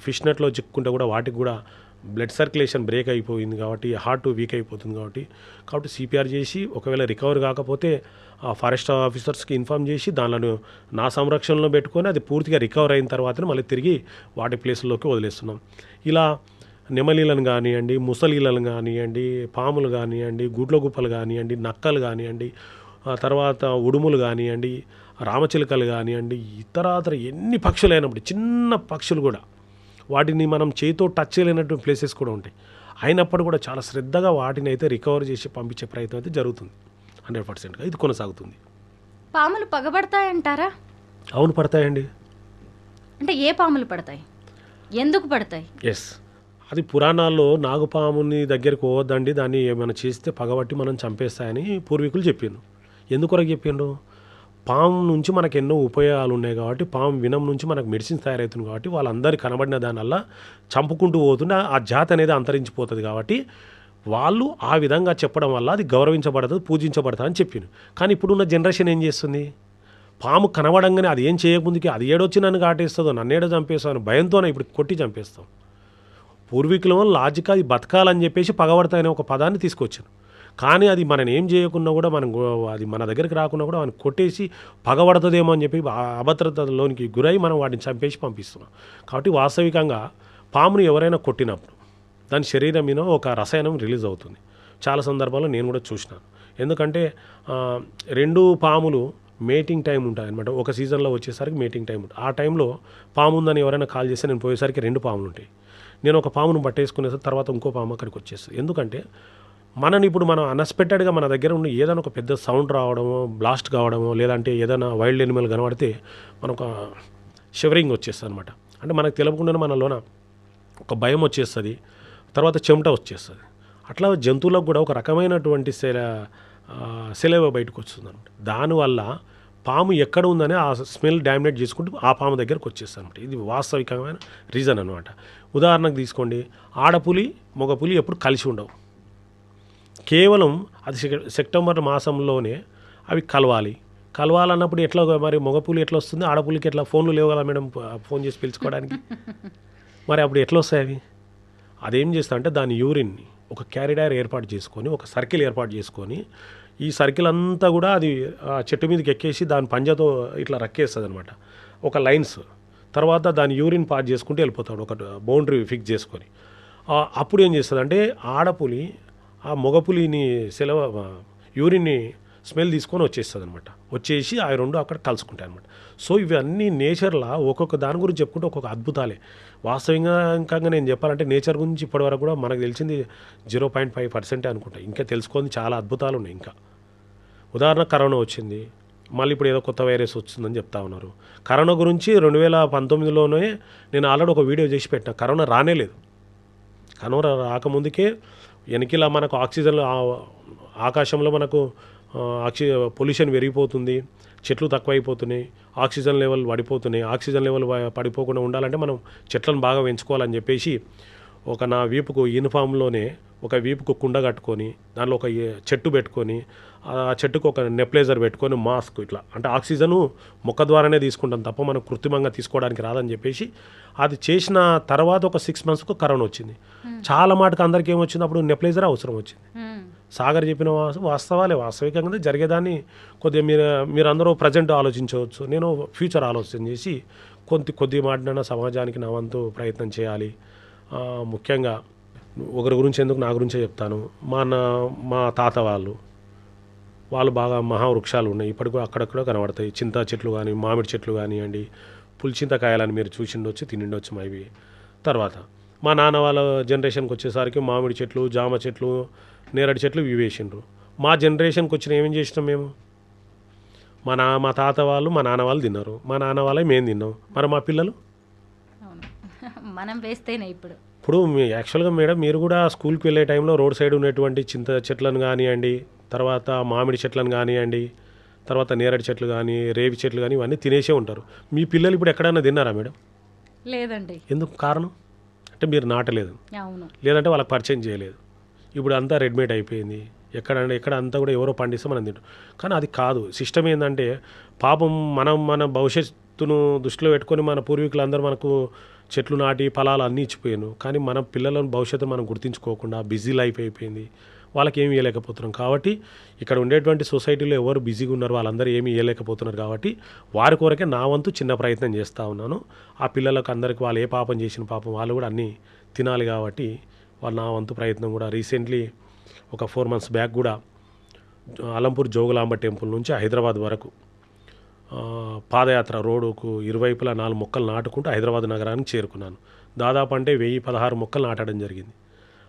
ఫిష్ నెట్లో చిక్కుంటే కూడా వాటికి కూడా బ్లడ్ సర్క్యులేషన్ బ్రేక్ అయిపోయింది కాబట్టి, హార్ట్ వీక్ అయిపోతుంది కాబట్టి సిపిఆర్ చేసి ఒకవేళ రికవర్ కాకపోతే ఆ ఫారెస్ట్ ఆఫీసర్స్కి ఇన్ఫామ్ చేసి దానిలో నా సంరక్షణలో పెట్టుకొని అది పూర్తిగా రికవర్ అయిన తర్వాతనే మళ్ళీ తిరిగి వాటి ప్లేస్లోకి వదిలేస్తున్నాం. ఇలా నెమలీలను కానివ్వండి, ముసలీలను కానివ్వండి, పాములు కానివ్వండి, గుడ్లగుప్పలు కానివ్వండి, నక్కలు కానివ్వండి, తర్వాత ఉడుములు కానివ్వండి, రామచిలుకలు కానివ్వండి, ఇతర ఎన్ని పక్షులు అయినప్పుడు చిన్న పక్షులు కూడా వాటిని మనం చేతితో టచ్ చేయలేనటువంటి ప్లేసెస్ కూడా ఉంటాయి. అయినప్పుడు కూడా చాలా శ్రద్ధగా వాటిని అయితే రికవర్ చేసి పంపించే ప్రయత్నం అయితే జరుగుతుంది. 100%గా ఇది కొనసాగుతుంది. పాములు పగబడతాయంటారా? అవును, పడతాయండి. అంటే ఏ పాములు పడతాయి, ఎందుకు పడతాయి? ఎస్, అది పురాణాల్లో నాగుపాముని దగ్గరికి పోవద్దండి, దాన్ని ఏమైనా చేస్తే పగబట్టి మనం చంపేస్తాయని పూర్వీకులు చెప్పిండ్రు. ఎందుకొరకు చెప్పిండ్రు? పాము నుంచి మనకు ఎన్నో ఉపయోగాలు ఉన్నాయి కాబట్టి, పాము వినం నుంచి మనకు మెడిసిన్స్ తయారవుతుంది కాబట్టి, వాళ్ళందరికీ కనబడిన దానివల్ల చంపుకుంటూ పోతుంటే ఆ జాతి అనేది అంతరించిపోతుంది కాబట్టి వాళ్ళు ఆ విధంగా చెప్పడం వల్ల అది గౌరవించబడుతుంది, పూజించబడుతుంది అని చెప్పింది. కానీ ఇప్పుడున్న జనరేషన్ ఏం చేస్తుంది, పాము కనబడంగానే అది ఏం చేయకముందుకి అది ఏడొచ్చి నన్ను కాటేస్తుందో, నన్ను ఏడో చంపేస్తాను భయంతోనే ఇప్పుడు కొట్టి చంపేస్తాం. పూర్వీకుల లాజిక్ అది బతకాలని చెప్పేసి పగబడతాయనే ఒక పదాన్ని తీసుకొచ్చాను. కానీ అది మనం ఏం చేయకుండా కూడా అది మన దగ్గరికి రాకుండా కూడా మనం కొట్టేసి పగబడుతుందేమో అని చెప్పి అభద్రతలోనికి గురై మనం వాటిని చంపేసి పంపిస్తున్నాం. కాబట్టి వాస్తవికంగా పాముని ఎవరైనా కొట్టినప్పుడు దాని శరీరం మీద ఒక రసాయనం రిలీజ్ అవుతుంది. చాలా సందర్భాల్లో నేను కూడా చూసినాను. ఎందుకంటే 2 పాములు మేటింగ్ టైం ఉంటుంది అనమాట. ఒక సీజన్లో వచ్చేసరికి మేటింగ్ టైం ఉంటుంది. ఆ టైంలో పాము ఉందని ఎవరైనా కాల్ చేస్తే నేను పోయేసరికి 2 పాములు ఉంటాయి. నేను ఒక పామును పట్టేసుకునే తర్వాత ఇంకో పాము అక్కడికి వచ్చేస్తుంది. ఎందుకంటే మనం అన్ఎక్స్పెక్టెడ్గా మన దగ్గర ఉండి ఏదైనా ఒక పెద్ద సౌండ్ రావడమో, బ్లాస్ట్ కావడమో, లేదంటే ఏదైనా వైల్డ్ ఎనిమల్ కనబడితే మనకు షివరింగ్ వచ్చేస్తుంది అనమాట. అంటే మనకు తెలియకుండానే మనలోన ఒక భయం వచ్చేస్తుంది, తర్వాత చెమట వచ్చేస్తుంది. అట్లా జంతువులకు కూడా ఒక రకమైనటువంటి సెలవు బయటకు వస్తుంది అనమాట. దానివల్ల పాము ఎక్కడ ఉందని ఆ స్మెల్ డామినేట్ చేసుకుంటూ ఆ పాము దగ్గరకు వచ్చేస్తాను అనమాట. ఇది వాస్తవికమైన రీజన్ అనమాట. ఉదాహరణకు తీసుకోండి, ఆడపులి మగపులి ఎప్పుడు కలిసి ఉండవు. కేవలం అది సెప్టెంబర్ మాసంలోనే అవి కలవాలన్నప్పుడు ఎట్లా మరి మగపులి ఎట్లా వస్తుంది, ఆడపులికి ఎట్లా ఫోన్లు లేవు కదా మేడం ఫోన్ చేసి పిలుచుకోవడానికి, మరి అప్పుడు ఎట్లా వస్తాయి అవి? అదేం చేస్తా అంటే దాని యూరిన్ని ఒక క్యారిడార్ ఏర్పాటు చేసుకొని ఒక సర్కిల్ ఏర్పాటు చేసుకొని ఈ సర్కిల్ అంతా కూడా అది చెట్టు మీదకి ఎక్కేసి దాని పంజతో ఇట్లా రక్కేస్తుంది అనమాట, ఒక లైన్స్. తర్వాత దాని యూరిన్ పాస్ చేసుకుంటూ వెళ్ళిపోతాడు ఒక బౌండరీ ఫిక్స్ చేసుకొని. అప్పుడు ఏం చేస్తుంది అంటే ఆడపులి ఆ మగపులిని యూరిన్ని స్మెల్ తీసుకొని వచ్చేస్తుంది అనమాట. వచ్చేసి ఆ రెండు అక్కడ కలుసుకుంటాయి అనమాట. సో ఇవన్నీ నేచర్లో ఒక్కొక్క దాని గురించి చెప్పుకుంటే ఒక్కొక్క అద్భుతాలే. వాస్తవికంగా నేను చెప్పాలంటే నేచర్ గురించి ఇప్పటివరకు కూడా మనకు తెలిసింది 0.5% అనుకుంటా. ఇంకా తెలుసుకొని చాలా అద్భుతాలు ఉన్నాయి. ఇంకా ఉదాహరణ కరోనా వచ్చింది, మళ్ళీ ఇప్పుడు ఏదో కొత్త వైరస్ వచ్చిందని చెప్తా ఉన్నారు. కరోనా గురించి 2019లోనే నేను ఆల్రెడీ ఒక వీడియో చేసి పెట్టిన. కరోనా రానేలేదు. కరోనా రాకముందుకే వెనకిలా మనకు ఆక్సిజన్ ఆకాశంలో మనకు పొల్యూషన్ పెరిగిపోతుంది, చెట్లు తక్కువైపోతున్నాయి, ఆక్సిజన్ లెవెల్ పడిపోతున్నాయి. ఆక్సిజన్ లెవెల్ పడిపోకుండా ఉండాలంటే మనం చెట్లను బాగా పెంచుకోవాలని చెప్పేసి నా వీపుకు యూనిఫామ్లోనే ఒక వీపుకు కుండ కట్టుకొని దానిలో ఒక చెట్టు పెట్టుకొని ఆ చెట్టుకు ఒక నెప్లేజర్ పెట్టుకొని మాస్క్ ఇట్లా అంటే ఆక్సిజను మొక్క ద్వారానే తీసుకుంటాం తప్ప మనం కృత్రిమంగా తీసుకోవడానికి రాదని చెప్పేసి అది చేసిన తర్వాత ఒక 6 monthsకు కరోనా వచ్చింది. చాలా మాటకు అందరికీ ఏమొచ్చింది, అప్పుడు నెప్లేజర్ అవసరం వచ్చింది. సాగర్ చెప్పిన వాస్తవాలే, వాస్తవికంగా జరిగేదాన్ని కొద్దిగా మీరందరూ ప్రజెంట్ ఆలోచించవచ్చు, నేను ఫ్యూచర్ ఆలోచన చేసి కొద్ది మాటనైనా సమాజానికి నా వంతు ప్రయత్నం చేయాలి. ముఖ్యంగా ఒకరి గురించి ఎందుకు నా గురించే చెప్తాను. మా తాత వాళ్ళు బాగా మహావృక్షాలు ఉన్నాయి, ఇప్పటికీ అక్కడక్కడ కనబడతాయి. చింత చెట్లు కానీ మామిడి చెట్లు కానివ్వండి, పులిచింతకాయలని మీరు చూసిండొచ్చు తినిండొచ్చు మైవి. తర్వాత మా నాన్న వాళ్ళ జనరేషన్కి వచ్చేసరికి మామిడి చెట్లు, జామ చెట్లు, నేరడి చెట్లు ఇవి వేసిండ్రు. మా జనరేషన్కి వచ్చిన ఏమేం చేసినాం మేము, మా తాత వాళ్ళు మా నాన్న వాళ్ళు తిన్నారు, మా నాన్న వాళ్ళే మేము తిన్నాం. మరి మా పిల్లలు మనం వేస్తేనే ఇప్పుడు యాక్చువల్గా మేడం మీరు కూడా స్కూల్కి వెళ్ళే టైంలో రోడ్ సైడ్ ఉన్నటువంటి చింత చెట్లను కానివ్వండి, తర్వాత మామిడి చెట్లను కానివ్వండి, తర్వాత నేరడి చెట్లు కానీ రేవి చెట్లు కానీ ఇవన్నీ తినేసే ఉంటారు. మీ పిల్లలు ఇప్పుడు ఎక్కడైనా తిన్నారా మేడం? లేదండి. ఎందుకు కారణం అంటే మీరు నాటలేదు, అవును, లేదంటే వాళ్ళకి పరిచయం చేయలేదు. ఇప్పుడు అంతా రెడీమేడ్ అయిపోయింది. ఎక్కడ అంతా కూడా ఎవరో పండిస్తే మనం తింటాం. కానీ అది కాదు. సిస్టమ్ ఏంటంటే పాపం మన భవిష్యత్తును దృష్టిలో పెట్టుకొని మన పూర్వీకులందరూ మనకు చెట్లు నాటి ఫలాలు అన్నీ ఇచ్చిపోయాను. కానీ మన పిల్లలను భవిష్యత్తు మనం గుర్తించుకోకుండా బిజీ లైఫ్ అయిపోయింది, వాళ్ళకి ఏమి ఇవ్వలేకపోతున్నాం. కాబట్టి ఇక్కడ ఉండేటువంటి సొసైటీలో ఎవరు బిజీగా ఉన్నారు వాళ్ళందరూ ఏమీ ఇవ్వలేకపోతున్నారు. కాబట్టి వారి కొరకే నా వంతు చిన్న ప్రయత్నం చేస్తూ ఉన్నాను. ఆ పిల్లలకు అందరికీ వాళ్ళు ఏ పాపం చేసిన పాపం వాళ్ళు కూడా అన్నీ తినాలి. కాబట్టి వాళ్ళు నా వంతు ప్రయత్నం కూడా రీసెంట్లీ ఒక 4 months బ్యాక్ కూడా అలంపూర్ జోగులాంబ టెంపుల్ నుంచి హైదరాబాద్ వరకు పాదయాత్ర రోడ్డుకు ఇరువైపులా 4 మొక్కలు నాటుకుంటూ హైదరాబాద్ నగరానికి చేరుకున్నాను. దాదాపు అంటే 1016 మొక్కలు నాటడం జరిగింది.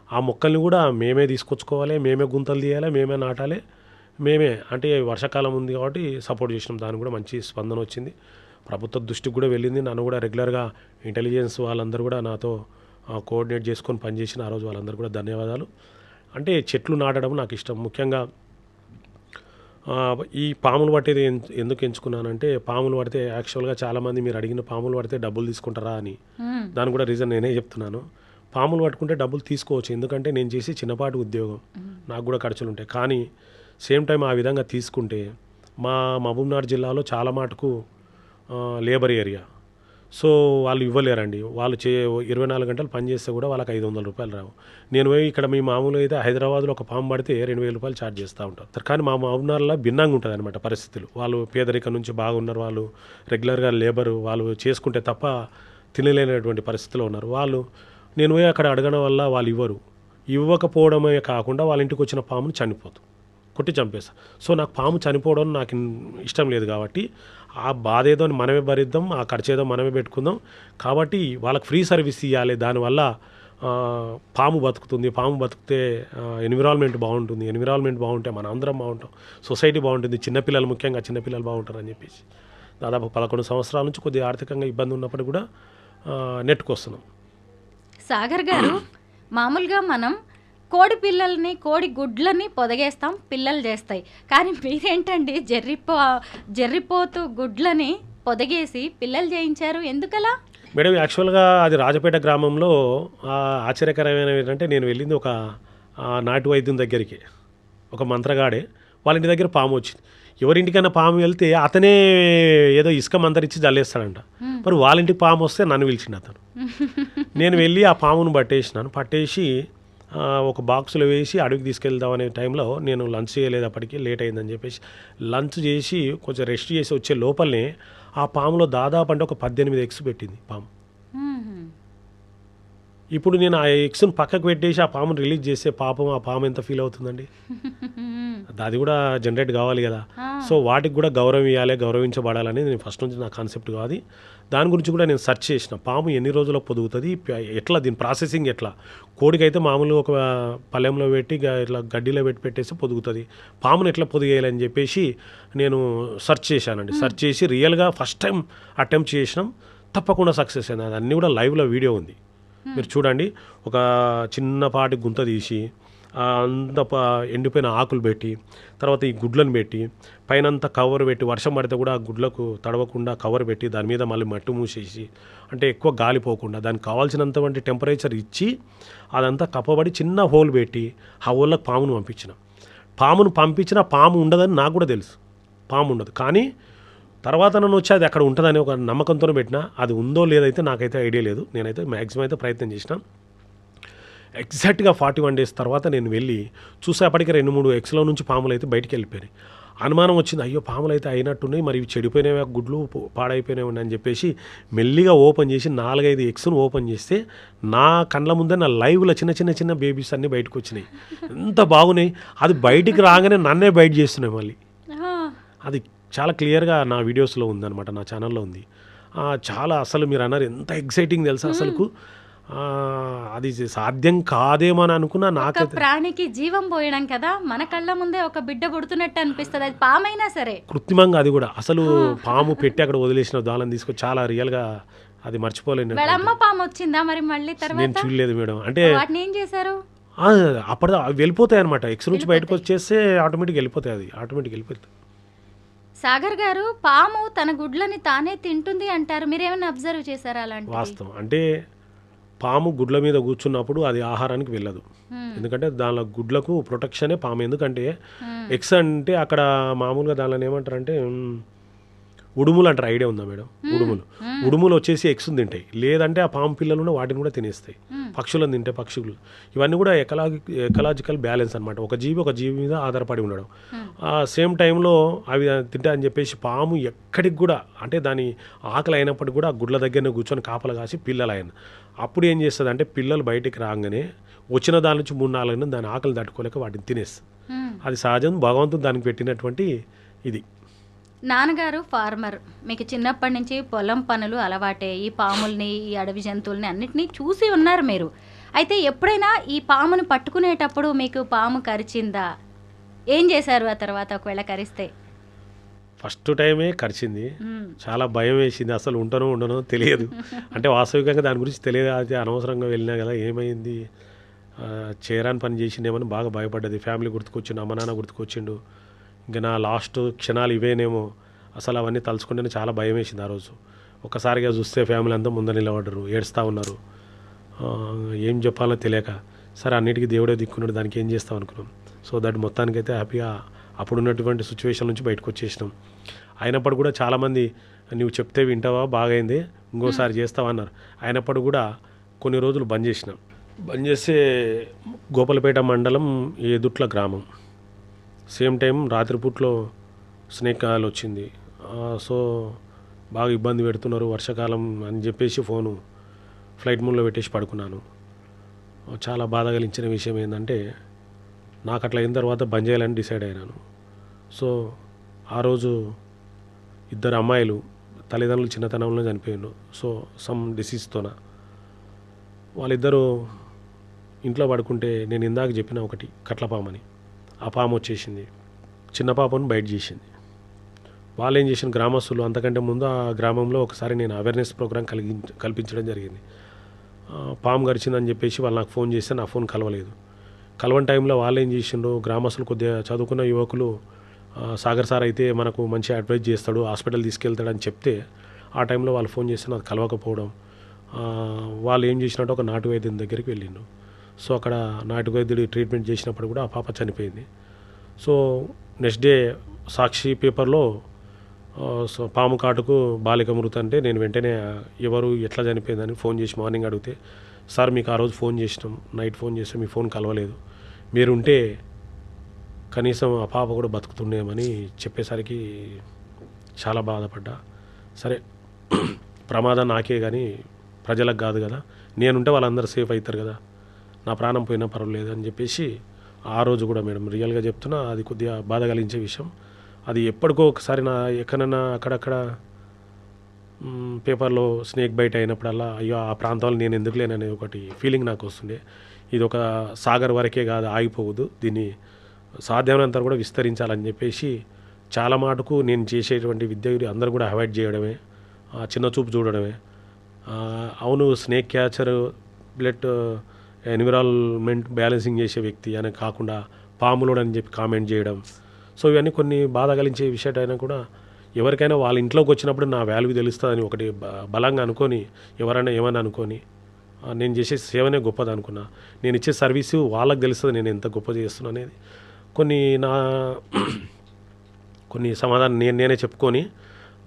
ఆ మొక్కల్ని కూడా మేమే తీసుకొచ్చుకోవాలి, మేమే గుంతలు తీయాలి, మేమే నాటాలి, మేమే అంటే వర్షాకాలం ఉంది కాబట్టి సపోర్ట్ చేసినాం. దానికి కూడా మంచి స్పందన వచ్చింది. ప్రభుత్వ దృష్టికి కూడా వెళ్ళింది. నన్ను కూడా రెగ్యులర్గా ఇంటెలిజెన్స్ వాళ్ళందరూ కూడా నాతో కోఆర్డినేట్ చేసుకొని పనిచేసిన ఆ రోజు వాళ్ళందరూ కూడా ధన్యవాదాలు. అంటే చెట్లు నాటడం నాకు ఇష్టం. ముఖ్యంగా ఈ పాములు పట్టేది ఎందుకు ఎంచుకున్నానంటే పాములు పడితే యాక్చువల్గా చాలామంది మీరు అడిగిన పాములు పడితే డబ్బులు తీసుకుంటారా అని, దానికి కూడా రీజన్ నేనే చెప్తున్నాను. పాములు పట్టుకుంటే డబ్బులు తీసుకోవచ్చు, ఎందుకంటే నేను చేసే చిన్నపాటి ఉద్యోగం, నాకు కూడా ఖర్చులు ఉంటాయి. కానీ సేమ్ టైం ఆ విధంగా తీసుకుంటే మా మహబూబ్నగర్ జిల్లాలో చాలా మటుకు లేబర్ ఏరియా, సో వాళ్ళు ఇవ్వలేరండి. వాళ్ళు 24 గంటలు పనిచేస్తే కూడా వాళ్ళకి 500 రూపాయలు రావు. నేను పోయి ఇక్కడ మీ మామూలుగా అయితే హైదరాబాద్లో ఒక పాము పడితే 2000 రూపాయలు ఛార్జ్ చేస్తూ ఉంటారు. కానీ మా మహబూబ్నగర్లో భిన్నంగా ఉంటుంది అనమాట పరిస్థితులు. వాళ్ళు పేదరికం నుంచి బాగున్నారు, వాళ్ళు రెగ్యులర్గా లేబరు వాళ్ళు చేసుకుంటే తప్ప తినలేనటువంటి పరిస్థితిలో ఉన్నారు. నేను పోయి అక్కడ అడగడం వల్ల వాళ్ళు ఇవ్వకపోవడమే కాకుండా వాళ్ళ ఇంటికి వచ్చిన పామును కొట్టి చంపేస్తా. సో నాకు పాము చనిపోవడం నాకు ఇష్టం లేదు. కాబట్టి ఆ బాధ ఏదో మనమే భరిద్దాం, ఆ ఖర్చు ఏదో మనమే పెట్టుకుందాం. కాబట్టి వాళ్ళకి ఫ్రీ సర్వీస్ ఇవ్వాలి. దానివల్ల పాము బతుకుతుంది, పాము బతికితే ఎన్విరాన్మెంట్ బాగుంటుంది, ఎన్విరాన్మెంట్ బాగుంటే మన అందరం బాగుంటాం, సొసైటీ బాగుంటుంది, చిన్నపిల్లలు ముఖ్యంగా చిన్నపిల్లలు బాగుంటారని చెప్పేసి దాదాపు 11 సంవత్సరాల నుంచి కొద్దిగా ఆర్థికంగా ఇబ్బంది ఉన్నప్పుడు కూడా నెట్టుకొస్తున్నాం. సాగర్ గారు, మామూలుగా మనం కోడి పిల్లల్ని కోడి గుడ్లని పొదగేస్తాం, పిల్లలు చేస్తాయి. కానీ మీరేంటండి జర్రిపోతూ గుడ్లని పొదగేసి పిల్లలు చేయించారు, ఎందుకలా? మేడం యాక్చువల్గా అది రాజపేట గ్రామంలో ఆశ్చర్యకరమైన ఏంటంటే నేను వెళ్ళింది ఒక నాటు వైద్యం దగ్గరికి, ఒక మంత్రగాడే వాళ్ళ ఇంటి దగ్గర పాము వచ్చింది. ఎవరింటికైనా పాము వెళ్తే అతనే ఏదో ఇసుక మంతరిచ్చి జల్లేస్తాడంట. మరి వాళ్ళ ఇంటికి పాము వస్తే నన్ను పిలిచిండు అతను. నేను వెళ్ళి ఆ పామును పట్టేసి ఒక బాక్సులో వేసి అడవికి తీసుకెళ్దాం అనే టైంలో నేను లంచ్ చేయలేదు, అప్పటికి లేట్ అయిందని చెప్పేసి లంచ్ చేసి కొంచెం రెస్ట్ చేసి వచ్చే లోపలనే ఆ పాములో దాదాపు అంటే ఒక 18 ఎగ్స్ పెట్టింది పాము. ఇప్పుడు నేను ఆ ఎగ్స్ను పక్కకు పెట్టేసి ఆ పామును రిలీజ్ చేస్తే పాపం ఆ పాము ఎంత ఫీల్ అవుతుందండి. అది కూడా జనరేట్ కావాలి కదా. సో వాటికి కూడా గౌరవం ఇవ్వాలి, గౌరవించబడాలనేది నేను ఫస్ట్ నుంచి నా కాన్సెప్ట్ కాదు. దాని గురించి కూడా నేను సెర్చ్ చేసిన, పాము ఎన్ని రోజుల్లో పొదుగుతుంది, ఎట్లా దీని ప్రాసెసింగ్ ఎట్లా. కోడికైతే మామూలుగా ఒక పళ్ళెంలో పెట్టి ఇట్లా గడ్డిలో పెట్టేసి పొదుగుతుంది, పామును ఎట్లా పొదిగేయాలని చెప్పేసి నేను సెర్చ్ చేశానండి. సెర్చ్ చేసి రియల్గా ఫస్ట్ టైం అటెంప్ట్ చేసినాం, తప్పకుండా సక్సెస్ అయింది. అది అన్నీ కూడా లైవ్లో వీడియో ఉంది, మీరు చూడండి. ఒక చిన్నపాటి గుంత తీసి అంత ఎండిపోయిన ఆకులు పెట్టి, తర్వాత ఈ గుడ్లను పెట్టి, పైనంతా కవర్ పెట్టి, వర్షం పడితే కూడా ఆ గుడ్లకు తడవకుండా కవర్ పెట్టి, దాని మీద మళ్ళీ మట్టి మూసేసి, అంటే ఎక్కువ గాలిపోకుండా దానికి కావాల్సినంత టెంపరేచర్ ఇచ్చి అదంతా కప్పబడి చిన్న హోల్ పెట్టి ఆ హోల్లోకి పామును పంపించిన పాము ఉండదని నాకు కూడా తెలుసు, పాము ఉండదు. కానీ తర్వాత నన్ను వచ్చి అది అక్కడ ఉంటుందని ఒక నమ్మకంతో పెట్టినా, అది ఉందో లేదైతే నాకైతే ఐడియా లేదు. నేనైతే మ్యాక్సిమం అయితే ప్రయత్నం చేసిన. ఎగ్జాక్ట్గా 41 days తర్వాత నేను వెళ్ళి చూసేపటికి 2-3 ఎగ్స్లో నుంచి పాములు అయితే బయటికి వెళ్ళిపోయినాయి. అనుమానం వచ్చింది, అయ్యో పాములు అయితే అయినట్టున్నాయి, మరి ఇవి చెడిపోయినవి, గుడ్లు పాడైపోయినవి అని చెప్పేసి మెల్లిగా ఓపెన్ చేసి 4-5 ఎగ్స్ను ఓపెన్ చేస్తే నా కళ్ళ ముందే నా లైవ్లో చిన్న బేబీస్ అన్నీ బయటకు వచ్చినాయి. ఎంత బాగున్నాయి. అది బయటికి రాగానే నన్నే బయట చేస్తున్నాయి మళ్ళీ. అది చాలా క్లియర్గా నా వీడియోస్లో ఉందన్నమాట, నా ఛానల్లో ఉంది. చాలా అసలు మీరు అన్నారు ఎంత ఎక్సైటింగ్ తెలుసా అసలుకు. అది సాధ్యం కాదేమో అని అనుకున్నా. నాకు ప్రాణికి జీవం పోయడం కదా, మన కళ్ళ ముందే ఒక బిడ్డ పుడుతున్నట్టు అనిపిస్తుంది, అది పామైనా సరే. కృత్రిమంగా అది కూడా అసలు పాము పెట్టి అక్కడ వదిలేసిన దాలను తీసుకొని చాలా రియల్గా అది మర్చిపోలేను. అమ్మ పాము వచ్చిందా మరి మళ్ళీ తర్వాత? నేను చూడలేదు మేడం. అంటే వాటిని ఏం చేశారు? అప్పుడు వెళ్ళిపోతాయి అనమాట, ఎగ్స్ నుంచి బయటకు వచ్చేస్తే ఆటోమేటిక్ వెళ్ళిపోతాయి, అది ఆటోమేటిక్ వెళ్ళిపోతుంది. సాగర్ గారు, పాము తన గుడ్లని తానే తింటుంది అంటారు, మీరేమైనా అబ్జర్వ్ చేశారా అలాంటి? వాస్తవం. అంటే పాము గుడ్ల మీద కూర్చున్నప్పుడు అది ఆహారానికి వెళ్ళదు, ఎందుకంటే దానిలో గుడ్లకు ప్రొటెక్షనే పాము. ఎందుకంటే ఎగ్స్ అంటే అక్కడ మామూలుగా దానిలో ఏమంటారంటే ఉడుములు అంటారు, ఐడియా ఉందా మేడం? ఉడుములు వచ్చేసి ఎగ్స్ తింటాయి, లేదంటే ఆ పాము పిల్లలు వాటిని కూడా తినేస్తాయి. పక్షులను తింటే పక్షులు, ఇవన్నీ కూడా ఎకలాజికల్ బ్యాలెన్స్ అనమాట. ఒక జీవి మీద ఆధారపడి ఉండడం. సేమ్ టైంలో అవి తింటా అని చెప్పేసి పాము ఎక్కడికి కూడా, అంటే దాని ఆకలి అయినప్పటికి కూడా గుడ్ల దగ్గరనే కూర్చొని కాపలా కాసి పిల్లలు అయిన అప్పుడు ఏం చేస్తుంది అంటే పిల్లలు బయటికి రాగానే వచ్చిన దాని నుంచి 3-4 దాని ఆకలి తట్టుకోలేక వాటిని తినేస్తుంది. అది సహజం, భగవంతుడు దానికి పెట్టినటువంటి ఇది. నాన్నగారు ఫార్మర్, మీకు చిన్నప్పటి నుంచి పొలం పనులు అలవాటే, ఈ పాముల్ని, ఈ అడవి జంతువుల్ని అన్నిటినీ చూసి ఉన్నారు మీరు. అయితే ఎప్పుడైనా ఈ పాముని పట్టుకునేటప్పుడు మీకు పాము కరిచిందా? ఏం చేశారు ఆ తర్వాత ఒకవేళ కరిస్తే? ఫస్ట్ టైమే కరిచింది, చాలా భయం వేసింది. అసలు ఉండనో తెలియదు, అంటే వాస్తవికంగా దాని గురించి తెలియదు. అది అనవసరంగా వెళ్ళినా కదా, ఏమైంది చేరాని పని చేసిండేమని బాగా భయపడ్డది. ఫ్యామిలీ గుర్తుకొచ్చిండు, అమ్మ నాన్న గుర్తుకొచ్చిండు. ఇంకా నా లాస్ట్ క్షణాలు ఇవేనేమో, అసలు అవన్నీ తలుచుకుంటేనే చాలా భయం వేసింది ఆ రోజు. ఒక్కసారిగా చూస్తే ఫ్యామిలీ అంతా ముందర నిలబడ్డరు, ఏడుస్తూ ఉన్నారు. ఏం చెప్పాలో తెలియక, సరే అన్నిటికీ దేవుడే దిక్కున్నాడు, దానికి ఏం చేస్తాం అనుకున్నాం. సో దట్ మొత్తానికైతే హ్యాపీగా అప్పుడున్నటువంటి సిచ్యువేషన్ నుంచి బయటకు వచ్చేసినాం. అయినప్పుడు కూడా చాలామంది నువ్వు చెప్తే వింటావా, బాగైంది, ఇంకోసారి చేస్తావా అన్నారు. అయినప్పుడు కూడా కొన్ని రోజులు బంద్ చేసినాం. బంద్ చేస్తే గోపాలపేట మండలం ఏదుట్ల గ్రామం, సేమ్ టైం రాత్రిపూట్లో స్నేక్ కాల్ వచ్చింది. సో బాగా ఇబ్బంది పెడుతున్నారు, వర్షాకాలం అని చెప్పేసి ఫోను ఫ్లైట్ మోడ్లో పెట్టేసి పడుకున్నాను. చాలా బాధ కలిగించిన విషయం ఏంటంటే, నాకు అట్లా అయిన తర్వాత బంద్ చేయాలని డిసైడ్ అయినాను. సో ఆ రోజు 2 అమ్మాయిలు తల్లిదండ్రులు చిన్నతనంలో చనిపోయారు. సో సమ్ డిసీజ్తోన వాళ్ళిద్దరూ ఇంట్లో పడుకుంటే నేను ఇందాక చెప్పిన ఒకటి కట్లపామని, ఆ పాము వచ్చేసింది, చిన్న పాపను బయట చేసింది. వాళ్ళు ఏం చేసిన గ్రామస్తులు, అంతకంటే ముందు ఆ గ్రామంలో ఒకసారి నేను అవేర్నెస్ ప్రోగ్రాం కల్పించడం జరిగింది. పాము గరిచిందని చెప్పేసి వాళ్ళు నాకు ఫోన్ చేస్తే నా ఫోన్ కలవలేదు. కలవని టైంలో వాళ్ళు ఏం చేసిండ్రు, గ్రామస్తులు కొద్దిగా చదువుకున్న యువకులు సాగర్ సార్ అయితే మనకు మంచి అడ్వైజ్ చేస్తాడు, హాస్పిటల్ తీసుకెళ్తాడు అని చెప్తే ఆ టైంలో వాళ్ళు ఫోన్ చేస్తే నాకు కలవకపోవడం, వాళ్ళు ఏం చేసినట్టు ఒక నాటు వైద్యం దగ్గరికి వెళ్ళిండు. సో అక్కడ నాటు వైద్యుడు ట్రీట్మెంట్ చేసినప్పుడు కూడా ఆ పాప చనిపోయింది. సో నెక్స్ట్ డే సాక్షి పేపర్లో సో పాము కాటుకు బాలిక మృతి అంటే నేను వెంటనే ఎవరు ఎట్లా చనిపోయిందని ఫోన్ చేసి మార్నింగ్ అడిగితే, సార్ మీకు ఆ రోజు ఫోన్ చేసినాం, నైట్ ఫోన్ చేస్తే మీ ఫోన్ కలవలేదు, మీరుంటే కనీసం ఆ పాప కూడా బతుకుతుండేమని చెప్పేసరికి చాలా బాధపడ్డా. సరే ప్రమాదం నాకే కానీ ప్రజలకు కాదు కదా, నేనుంటే వాళ్ళందరూ సేఫ్ అవుతారు కదా, నా ప్రాణం పోయినా పర్వాలేదు అని చెప్పేసి ఆ రోజు కూడా మేడం రియల్గా చెప్తున్నా, అది కొద్దిగా బాధ కలిగించే విషయం. అది ఎప్పటికో ఒకసారి నా ఎక్కడన్నా అక్కడక్కడ పేపర్లో స్నేక్ బైట్ అయినప్పుడల్లా అయ్యో ఆ ప్రాంతంలో నేను ఎందుకు లేననే ఒకటి ఫీలింగ్ నాకు వస్తుండే. ఇది ఒక సాగర్ వరకే కాదు, ఆగిపోవద్దు, దీన్ని సాధ్యమైనంత కూడా విస్తరించాలని చెప్పేసి చాలా మాటకు నేను చేసేటువంటి విద్య అందరూ కూడా అవాయిడ్ చేయడమే, చిన్న చూపు చూడడమే. అవును snake catcher blood environment balancing చేసే వ్యక్తి అని కాకుండా పాములోడు అని చెప్పి కామెంట్ చేయడం. సో ఇవన్నీ కొన్ని బాధ కలిగించే విషయాలైనా కూడా ఎవరికైనా వాళ్ళ ఇంట్లోకి వచ్చినప్పుడు నా వాల్యూ తెలుస్తుందని ఒకటి బలంగా అనుకొని ఎవరైనా ఏమని అనుకొని నేను చేసే సేవనే గొప్పది అనుకున్నా. నేను ఇచ్చే సర్వీసు వాళ్ళకి తెలుస్తుంది నేను ఎంత గొప్ప చేస్తున్నా అనేది. కొన్ని సమాధానం నేనే చెప్పుకొని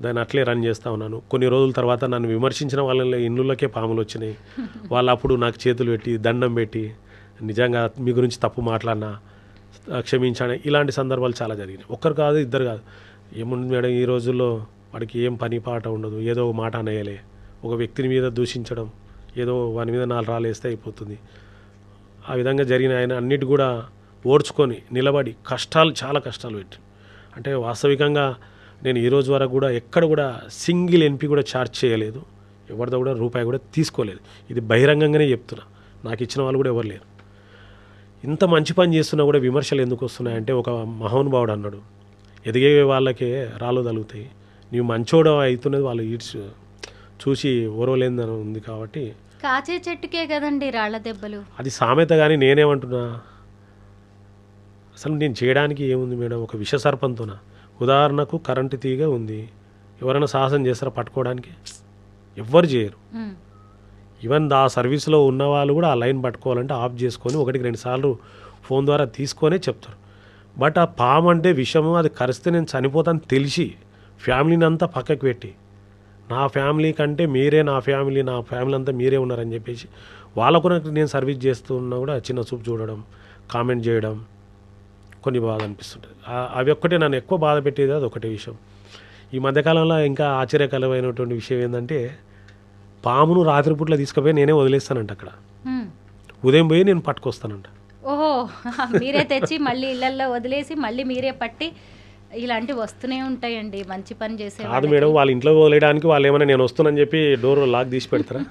దాన్ని అట్లే రన్ చేస్తూ ఉన్నాను. కొన్ని రోజుల తర్వాత నన్ను విమర్శించిన వాళ్ళ ఇళ్ళకే పాములు వచ్చినాయి. వాళ్ళు అప్పుడు నాకు చేతులు పెట్టి దండం పెట్టి నిజంగా మీ గురించి తప్పు మాట్లాడినా క్షమించాను. ఇలాంటి సందర్భాలు చాలా జరిగినాయి. ఒక్కరు కాదు ఇద్దరు కాదు. ఏముంది మేడం ఈ రోజుల్లో వాడికి ఏం పని పాట ఉండదు, ఏదో ఒక మాట అనేయలే, ఒక వ్యక్తిని మీద దూషించడం, ఏదో వాని మీద 4 రాళ్ళు వేస్తే అయిపోతుంది. ఆ విధంగా జరిగిన ఆయన అన్నిటి కూడా ఓడ్చుకొని నిలబడి చాలా కష్టాలు పెట్టి, అంటే వాస్తవికంగా నేను ఈ రోజు వరకు కూడా ఎక్కడ కూడా సింగిల్ ఎన్పీ కూడా ఛార్జ్ చేయలేదు, ఎవరితో కూడా రూపాయి కూడా తీసుకోలేదు. ఇది బహిరంగంగానే చెప్తున్నా, నాకు ఇచ్చిన వాళ్ళు కూడా ఎవరు లేరు. ఇంత మంచి పని చేస్తున్నా కూడా విమర్శలు ఎందుకు వస్తున్నాయంటే, ఒక మహానుభావుడు అన్నాడు, ఎదిగే వాళ్ళకే రాళ్ళు తగులుతాయి, నీవు మంచోడు అవుతున్నది వాళ్ళు చూసి ఓరవలేదని ఉంది. కాబట్టి కాచే చెట్టుకే కదండి రాళ్ల దెబ్బలు, అది సామెత. కానీ నేనేమంటున్నా, అసలు నేను చేయడానికి ఏముంది మేడం, ఒక విషసర్పంతోన ఉదాహరణకు కరెంటు తీగ ఉంది, ఎవరైనా సాహసం చేస్తారా పట్టుకోవడానికి? ఎవ్వరు చేయరు. ఈవెన్ ఆ సర్వీస్లో ఉన్న వాళ్ళు కూడా ఆ లైన్ పట్టుకోవాలంటే ఆఫ్ చేసుకొని 1-2 సార్లు ఫోన్ ద్వారా తీసుకొనే చెప్తారు. బట్ ఆ పాము అంటే విషము, అది కరిస్తే నేను చనిపోతాను తెలిసి ఫ్యామిలీని అంతా పక్కకు పెట్టి, నా ఫ్యామిలీ కంటే మీరే నా ఫ్యామిలీ అంతా మీరే ఉన్నారని చెప్పేసి వాళ్ళకు నేను సర్వీస్ చేస్తున్నా కూడా చిన్న చూపు చూడడం, కామెంట్ చేయడం కొన్ని బాధ అనిపిస్తుంటుంది. అవి ఒక్కటే నన్ను ఎక్కువ బాధ పెట్టేది, అది ఒకటే విషయం. ఈ మధ్యకాలంలో ఇంకా ఆశ్చర్యకరమైనటువంటి విషయం ఏంటంటే, పామును రాత్రిపూట్ల తీసుకుపోయి నేనే వదిలేస్తానంట అక్కడ, ఉదయం పోయి నేను పట్టుకొస్తానంట. ఓహో, మీరే తెచ్చి మళ్ళీ ఇళ్లలో వదిలేసి మళ్ళీ మీరే పట్టి, ఇలాంటివి వస్తూనే ఉంటాయండి. మంచి పని చేసే కాదు మేడం, వాళ్ళ ఇంట్లో వదిలేయడానికి వాళ్ళు ఏమైనా నేను వస్తున్నాను చెప్పి డోర్ లాక్ తీసి పెడతారా?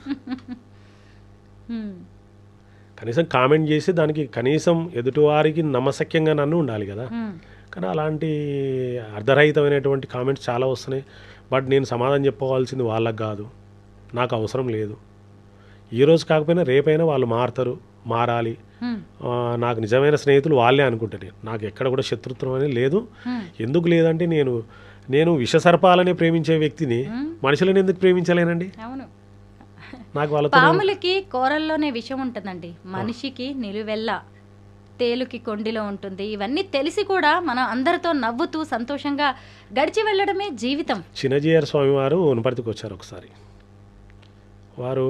కనీసం కామెంట్ చేసి దానికి కనీసం ఎదుటివారికి నమ్మశక్యంగా నన్ను ఉండాలి కదా. కానీ అలాంటి అర్ధరహితమైనటువంటి కామెంట్స్ చాలా వస్తున్నాయి. బట్ నేను సమాధానం చెప్పుకోవాల్సింది వాళ్ళకి కాదు, నాకు అవసరం లేదు. ఈరోజు కాకపోయినా రేపైనా వాళ్ళు మారాలి. నాకు నిజమైన స్నేహితులు వాళ్ళే అనుకుంటాను. నాకు ఎక్కడ కూడా శత్రుత్వం అనేది లేదు. ఎందుకు లేదంటే నేను విషసర్పాలని ప్రేమించే వ్యక్తిని మనుషులను ఎందుకు ప్రేమించలేనండి? అవును, నాకు వాళ్ళ పాములకి కూరల్లోనే విషం ఉంటుందండి, మనిషికి నిలువెల్లా, తేలుకి కొండిలో ఉంటుంది. ఇవన్నీ తెలిసి కూడా మనం అందరితో నవ్వుతూ సంతోషంగా గడిచి వెళ్ళడమే జీవితం. చిన్నజీయర్ స్వామి వారు వనపర్తికి వచ్చారు ఒకసారి. వారు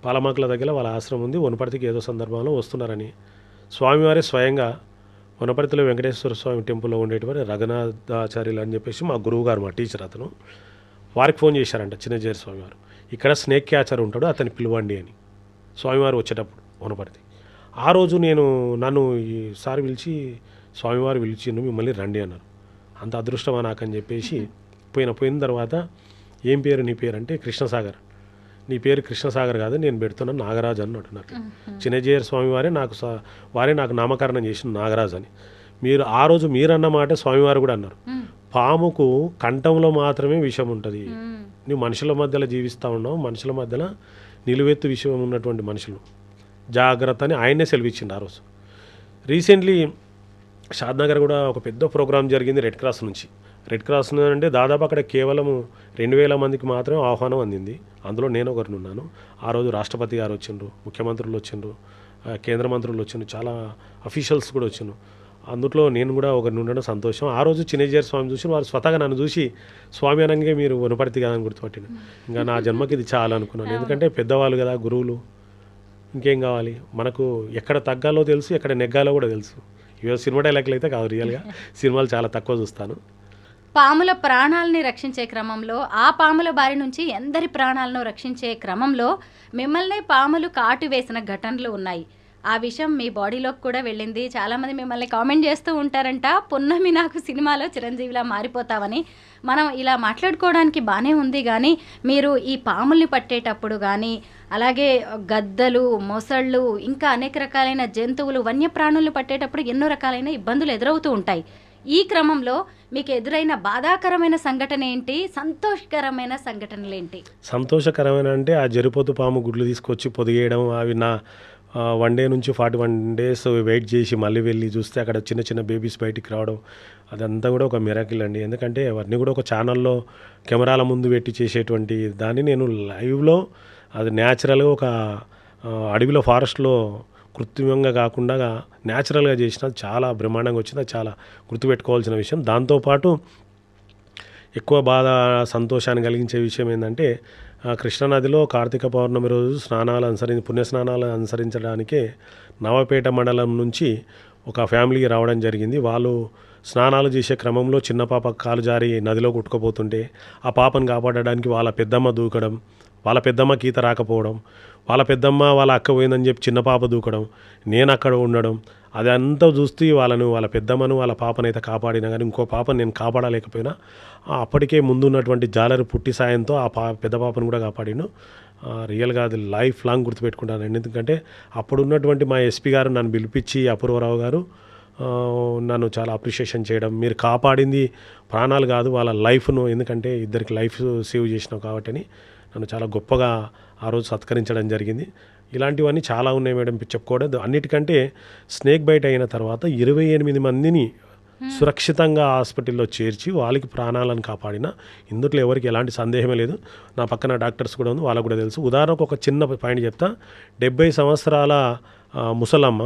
పాలమాకుల దగ్గర వాళ్ళ ఆశ్రమం ఉంది, వనపర్తికి ఏదో సందర్భంలో వస్తున్నారని స్వామివారే స్వయంగా వనపర్తిలో వెంకటేశ్వర స్వామి టెంపుల్లో ఉండేటువంటి రఘునాథాచార్యులు అని చెప్పేసి మా గురువు గారు, మా టీచర్ అతను, వారికి ఫోన్ చేశారంట చిన్నజీయర్ స్వామివారు, ఇక్కడ స్నేక్ క్యాచర్ ఉంటాడు అతన్ని పిలవండి అని. స్వామివారు వచ్చేటప్పుడు వనపర్తి ఆ రోజు నన్ను ఈసారి స్వామివారు పిలిచి మిమ్మల్ని రండి అన్నారు. అంత అదృష్టమా నాకని చెప్పేసి పోయిన తర్వాత, ఏం పేరు నీ పేరు అంటే కృష్ణసాగర్. నీ పేరు కృష్ణసాగర్ కాదు, నేను పెడుతున్నాను నాగరాజు అన్నాడు. నాకు చిన్నజీయర్ స్వామివారే నాకు నామకరణం చేసిన నాగరాజు అని. ఆ రోజు మీరన్న మాట స్వామివారు కూడా అన్నారు, పాముకు కంఠంలో మాత్రమే విషం ఉంటుంది, నువ్వు మనుషుల మధ్యలో జీవిస్తూ ఉన్నావు, మనుషుల మధ్యలో నిలువెత్తు విషయం ఉన్నటువంటి మనుషులు, జాగ్రత్త అని ఆయనే సెలవిచ్చిండు ఆ రోజు. రీసెంట్లీ షాద్నగర్ కూడా ఒక పెద్ద ప్రోగ్రాం జరిగింది రెడ్ క్రాస్ నుంచి. రెడ్ క్రాస్ అంటే దాదాపు అక్కడ కేవలం 2000 మందికి మాత్రమే ఆహ్వానం అందింది. అందులో నేను ఒకరిని ఉన్నాను. ఆ రోజు రాష్ట్రపతి గారు వచ్చిండ్రు, ముఖ్యమంత్రులు వచ్చిండ్రు, కేంద్ర మంత్రులు వచ్చిండ్రు, చాలా అఫీషియల్స్ కూడా వచ్చిండ్రు. అందులో నేను కూడా ఒకరిని ఉండడం సంతోషం. ఆ రోజు చిన్నజీఆర్ స్వామి చూసి వారు స్వతహాగా నన్ను చూసి స్వామి అనగా మీరు వనపర్తి కదా అని గుర్తుపట్టిన. ఇంకా నా జన్మకి ఇది చాలా అనుకున్నాను. ఎందుకంటే పెద్దవాళ్ళు కదా, గురువులు, ఇంకేం కావాలి మనకు. ఎక్కడ తగ్గాలో తెలుసు, ఎక్కడ నెగ్గాలో కూడా తెలుసు. ఇవాళ సినిమా డైలాగులు అయితే కాదు, రియల్గా సినిమాలు చాలా తక్కువ చూస్తాను. పాముల ప్రాణాలని రక్షించే క్రమంలో, ఆ పాముల బారి నుంచి ఎందరి ప్రాణాలను రక్షించే క్రమంలో మిమ్మల్ని పాములు కాటు వేసిన ఘటనలు ఉన్నాయి. ఆ విషయం మీ బాడీలోకి కూడా వెళ్ళింది. చాలామంది మిమ్మల్ని కామెంట్ చేస్తూ ఉంటారంట, పున్నమి నాకు సినిమాలో చిరంజీవిలా మారిపోతావని. మనం ఇలా మాట్లాడుకోవడానికి బాగానే ఉంది, కానీ మీరు ఈ పాముల్ని పట్టేటప్పుడు కానీ, అలాగే గద్దలు, మొసళ్ళు, ఇంకా అనేక రకాలైన జంతువులు, వన్యప్రాణులను పట్టేటప్పుడు ఎన్నో రకాలైన ఇబ్బందులు ఎదురవుతూ ఉంటాయి. ఈ క్రమంలో మీకు ఎదురైన బాధాకరమైన సంఘటన ఏంటి, సంతోషకరమైన సంఘటనలు ఏంటి? సంతోషకరమైన అంటే ఆ జరిపోతు పాము గుడ్లు తీసుకొచ్చి పొదిగేయడం, అవి నా 1 day నుంచి 41 days వెయిట్ చేసి మళ్ళీ వెళ్ళి చూస్తే అక్కడ చిన్న చిన్న బేబీస్ బయటికి రావడం, అదంతా కూడా ఒక మిరాకిల్ అండి. ఎందుకంటే అవన్నీ కూడా ఒక ఛానల్లో కెమెరాల ముందు పెట్టి చేసేటువంటి దాన్ని నేను లైవ్లో, అది న్యాచురల్గా ఒక అడవిలో ఫారెస్ట్లో కృత్రిమంగా కాకుండా న్యాచురల్గా చేసిన చాలా బ్రహ్మాండంగా వచ్చింది. అది చాలా గుర్తుపెట్టుకోవాల్సిన విషయం. దాంతోపాటు ఎక్కువ బాధ, సంతోషాన్ని కలిగించే విషయం ఏంటంటే కృష్ణానదిలో కార్తీక పౌర్ణమి రోజు పుణ్యస్నానాలు అనుసరించడానికే నవపేట మండలం నుంచి ఒక ఫ్యామిలీ రావడం జరిగింది. వాళ్ళు స్నానాలు చేసే క్రమంలో చిన్న పాప కాలు జారి నదిలో కొట్టుకుపోతుంటే ఆ పాపను కాపాడడానికి వాళ్ళ పెద్దమ్మ దూకడం, వాళ్ళ పెద్దమ్మకి ఈత రాకపోవడం, వాళ్ళ పెద్దమ్మ వాళ్ళ అక్క పోయిందని చెప్పి చిన్న పాప దూకడం, నేను అక్కడ ఉండడం, అదంతా చూస్తూ వాళ్ళ పెద్దమ్మను వాళ్ళ పాపనైతే కాపాడినా కానీ ఇంకో పాపను నేను కాపాడలేకపోయినా అప్పటికే ముందున్నటువంటి జాలరి పుట్టి సాయంతో ఆ పెద్ద పాపను కూడా కాపాడిను. రియల్గా అది లైఫ్ లాంగ్ గుర్తుపెట్టుకుంటాను. ఎందుకంటే అప్పుడు ఉన్నటువంటి మా ఎస్పీ గారు నన్ను పిలిపించి, అపూర్వరావు గారు నన్ను చాలా అప్రిషియేషన్ చేయడం, మీరు కాపాడింది ప్రాణాలు కాదు వాళ్ళ లైఫ్ను, ఎందుకంటే ఇద్దరికి లైఫ్ సేవ్ చేసినావు కాబట్టి అని నన్ను చాలా గొప్పగా ఆ రోజు సత్కరించడం జరిగింది. ఇలాంటివన్నీ చాలా ఉన్నాయి మేడం, చెప్పుకోవడం. అన్నిటికంటే స్నేక్ బైట్ అయిన తర్వాత 28 మందిని సురక్షితంగా హాస్పిటల్లో చేర్చి వాళ్ళకి ప్రాణాలను కాపాడిన, ఇందులో ఎవరికి ఎలాంటి సందేహమే లేదు. నా పక్కన డాక్టర్స్ కూడా ఉంది, వాళ్ళకు కూడా తెలుసు. ఉదాహరణకు ఒక చిన్న పాయింట్ చెప్తా. 70 సంవత్సరాల ముసలమ్మ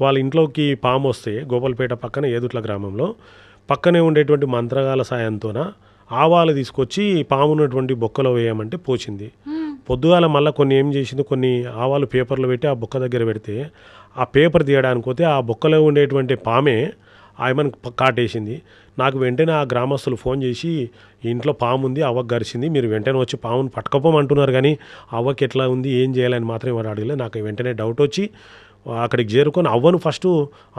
వాళ్ళ ఇంట్లోకి పాము వస్తే గోపాలపేట పక్కన ఏదుట్ల గ్రామంలో పక్కనే ఉండేటువంటి మంత్రగాల సాయంతోన ఆవాలు తీసుకొచ్చి పాము ఉన్నటువంటి బొక్కలో వేయమంటే పోచింది. పొద్దుగాల మళ్ళీ కొన్ని ఏం చేసింది, కొన్ని ఆవాలు పేపర్లో పెట్టి ఆ బొక్క దగ్గర పెడితే ఆ పేపర్ తీయడానికి పోతే ఆ బొక్కలో ఉండేటువంటి పామే ఆమెను కాటేసింది. నాకు వెంటనే ఆ గ్రామస్తులు ఫోన్ చేసి ఇంట్లో పాము ఉంది, అవ్వకు గరిచింది, మీరు వెంటనే వచ్చి పామును పట్టుకోపోమంటున్నారు, కానీ అవ్వకి ఎట్లా ఉంది, ఏం చేయాలని మాత్రం ఎవరు అడగలేదు. నాకు వెంటనే డౌట్ వచ్చి అక్కడికి చేరుకొని అవ్వను ఫస్ట్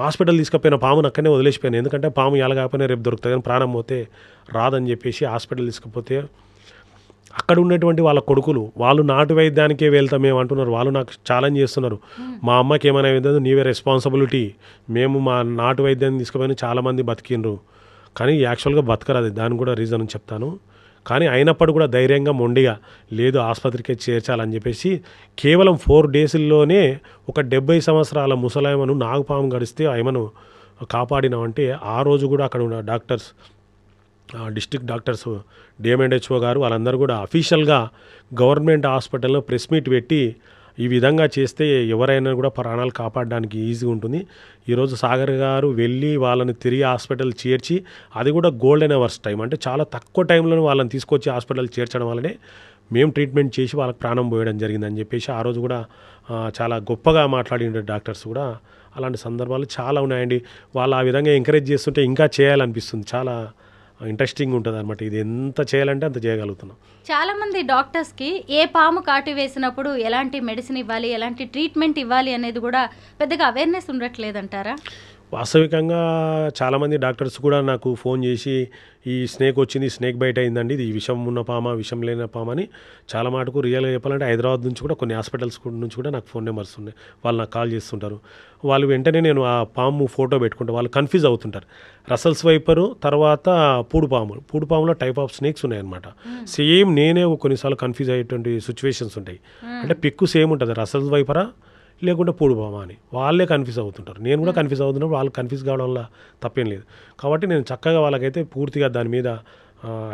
హాస్పిటల్ తీసుకుపోయిన పామును అక్కడనే వదిలేసిపోయాను. ఎందుకంటే పాము ఎలా కాకపోయినా రేపు దొరుకుతుంది, కానీ ప్రాణం పోతే రాదని చెప్పేసి హాస్పిటల్ తీసుకుపోతే అక్కడ ఉన్నటువంటి వాళ్ళ కొడుకులు వాళ్ళు నాటు వైద్యానికే వెళ్తాం మేము అంటున్నారు. వాళ్ళు నాకు ఛాలెంజ్ చేస్తున్నారు, మా అమ్మకి ఏమైనా అయిందో నీవే రెస్పాన్సిబిలిటీ, మేము మా నాటు వైద్యాన్ని తీసుకుపోయిన చాలామంది బతికిండ్రు, కానీ యాక్చువల్గా బతకరాదు. దానికి కూడా రీజన్ చెప్తాను. కానీ అయినప్పుడు కూడా ధైర్యంగా మొండిగా లేదు ఆసుపత్రికి చేర్చాలని చెప్పేసి కేవలం 4 daysలోనే ఒక 70 సంవత్సరాల ముసలాయమను నాగుపాము గడిస్తే ఆమెను కాపాడినామంటే ఆ రోజు కూడా అక్కడ ఉన్న డాక్టర్స్, డిస్ట్రిక్ట్ డాక్టర్స్, డిఎంఎండ్హెచ్ఓ గారు వాళ్ళందరూ కూడా అఫీషియల్గా గవర్నమెంట్ హాస్పిటల్లో ప్రెస్ మీట్ పెట్టి ఈ విధంగా చేస్తే ఎవరైనా కూడా ప్రాణాలు కాపాడడానికి ఈజీగా ఉంటుంది. ఈరోజు సాగర్ గారు వెళ్ళి వాళ్ళని తిరిగి హాస్పిటల్ చేర్చి, అది కూడా గోల్డెన్ అవర్స్ టైం, అంటే చాలా తక్కువ టైంలో వాళ్ళని తీసుకొచ్చి హాస్పిటల్ చేర్చడం వల్లనే మేము ట్రీట్మెంట్ చేసి వాళ్ళకి ప్రాణం పోయడం జరిగిందని చెప్పేసి ఆ రోజు కూడా చాలా గొప్పగా మాట్లాడిన డాక్టర్స్ కూడా. అలాంటి సందర్భాలు చాలా ఉన్నాయండి. వాళ్ళు ఆ విధంగా ఎంకరేజ్ చేస్తుంటే ఇంకా చేయాలనిపిస్తుంది. చాలా ఇంట్రెస్టింగ్ ఉంటుంది అనమాట. ఇది ఎంత చేయాలంటే అంత చేయగలుగుతున్నాం. చాలామంది డాక్టర్స్కి ఏ పాము కాటు వేసినప్పుడు ఎలాంటి మెడిసిన్ ఇవ్వాలి, ఎలాంటి ట్రీట్మెంట్ ఇవ్వాలి అనేది కూడా పెద్దగా అవేర్నెస్ ఉండట్లేదంటారా? వాస్తవికంగా చాలామంది డాక్టర్స్ కూడా నాకు ఫోన్ చేసి ఈ స్నేక్ వచ్చింది, స్నేక్ బైట్ అయిందండి, ఇది విషం ఉన్న పామా విషం లేని పామా అని చాలా మటుకు రియల్గా చెప్పాలంటే హైదరాబాద్ నుంచి కూడా కొన్ని హాస్పిటల్స్ నుంచి కూడా నాకు ఫోన్ నెంబర్స్ ఉన్నాయి. వాళ్ళు నాకు కాల్ చేస్తుంటారు. వాళ్ళు వెంటనే నేను ఆ పాము ఫోటో పెట్టుకుంటా. వాళ్ళు కన్ఫ్యూజ్ అవుతుంటారు. రసల్స్ వైపరు, తర్వాత పూడుపాములో టైప్ ఆఫ్ స్నేక్స్ ఉన్నాయన్నమాట. సేమ్ నేనే కొన్నిసార్లు కన్ఫ్యూజ్ అయ్యేటువంటి సిచ్యువేషన్స్ ఉంటాయి. అంటే పిక్కు సేమ్ ఉంటుంది, రసల్స్ వైపరా లేకుంటే పూడుపామా అని వాళ్ళే కన్ఫ్యూజ్ అవుతుంటారు. నేను కూడా కన్ఫ్యూజ్ అవుతున్నప్పుడు వాళ్ళు కన్ఫ్యూజ్ కావడం వల్ల తప్పేం లేదు. కాబట్టి నేను చక్కగా వాళ్ళకైతే పూర్తిగా దాని మీద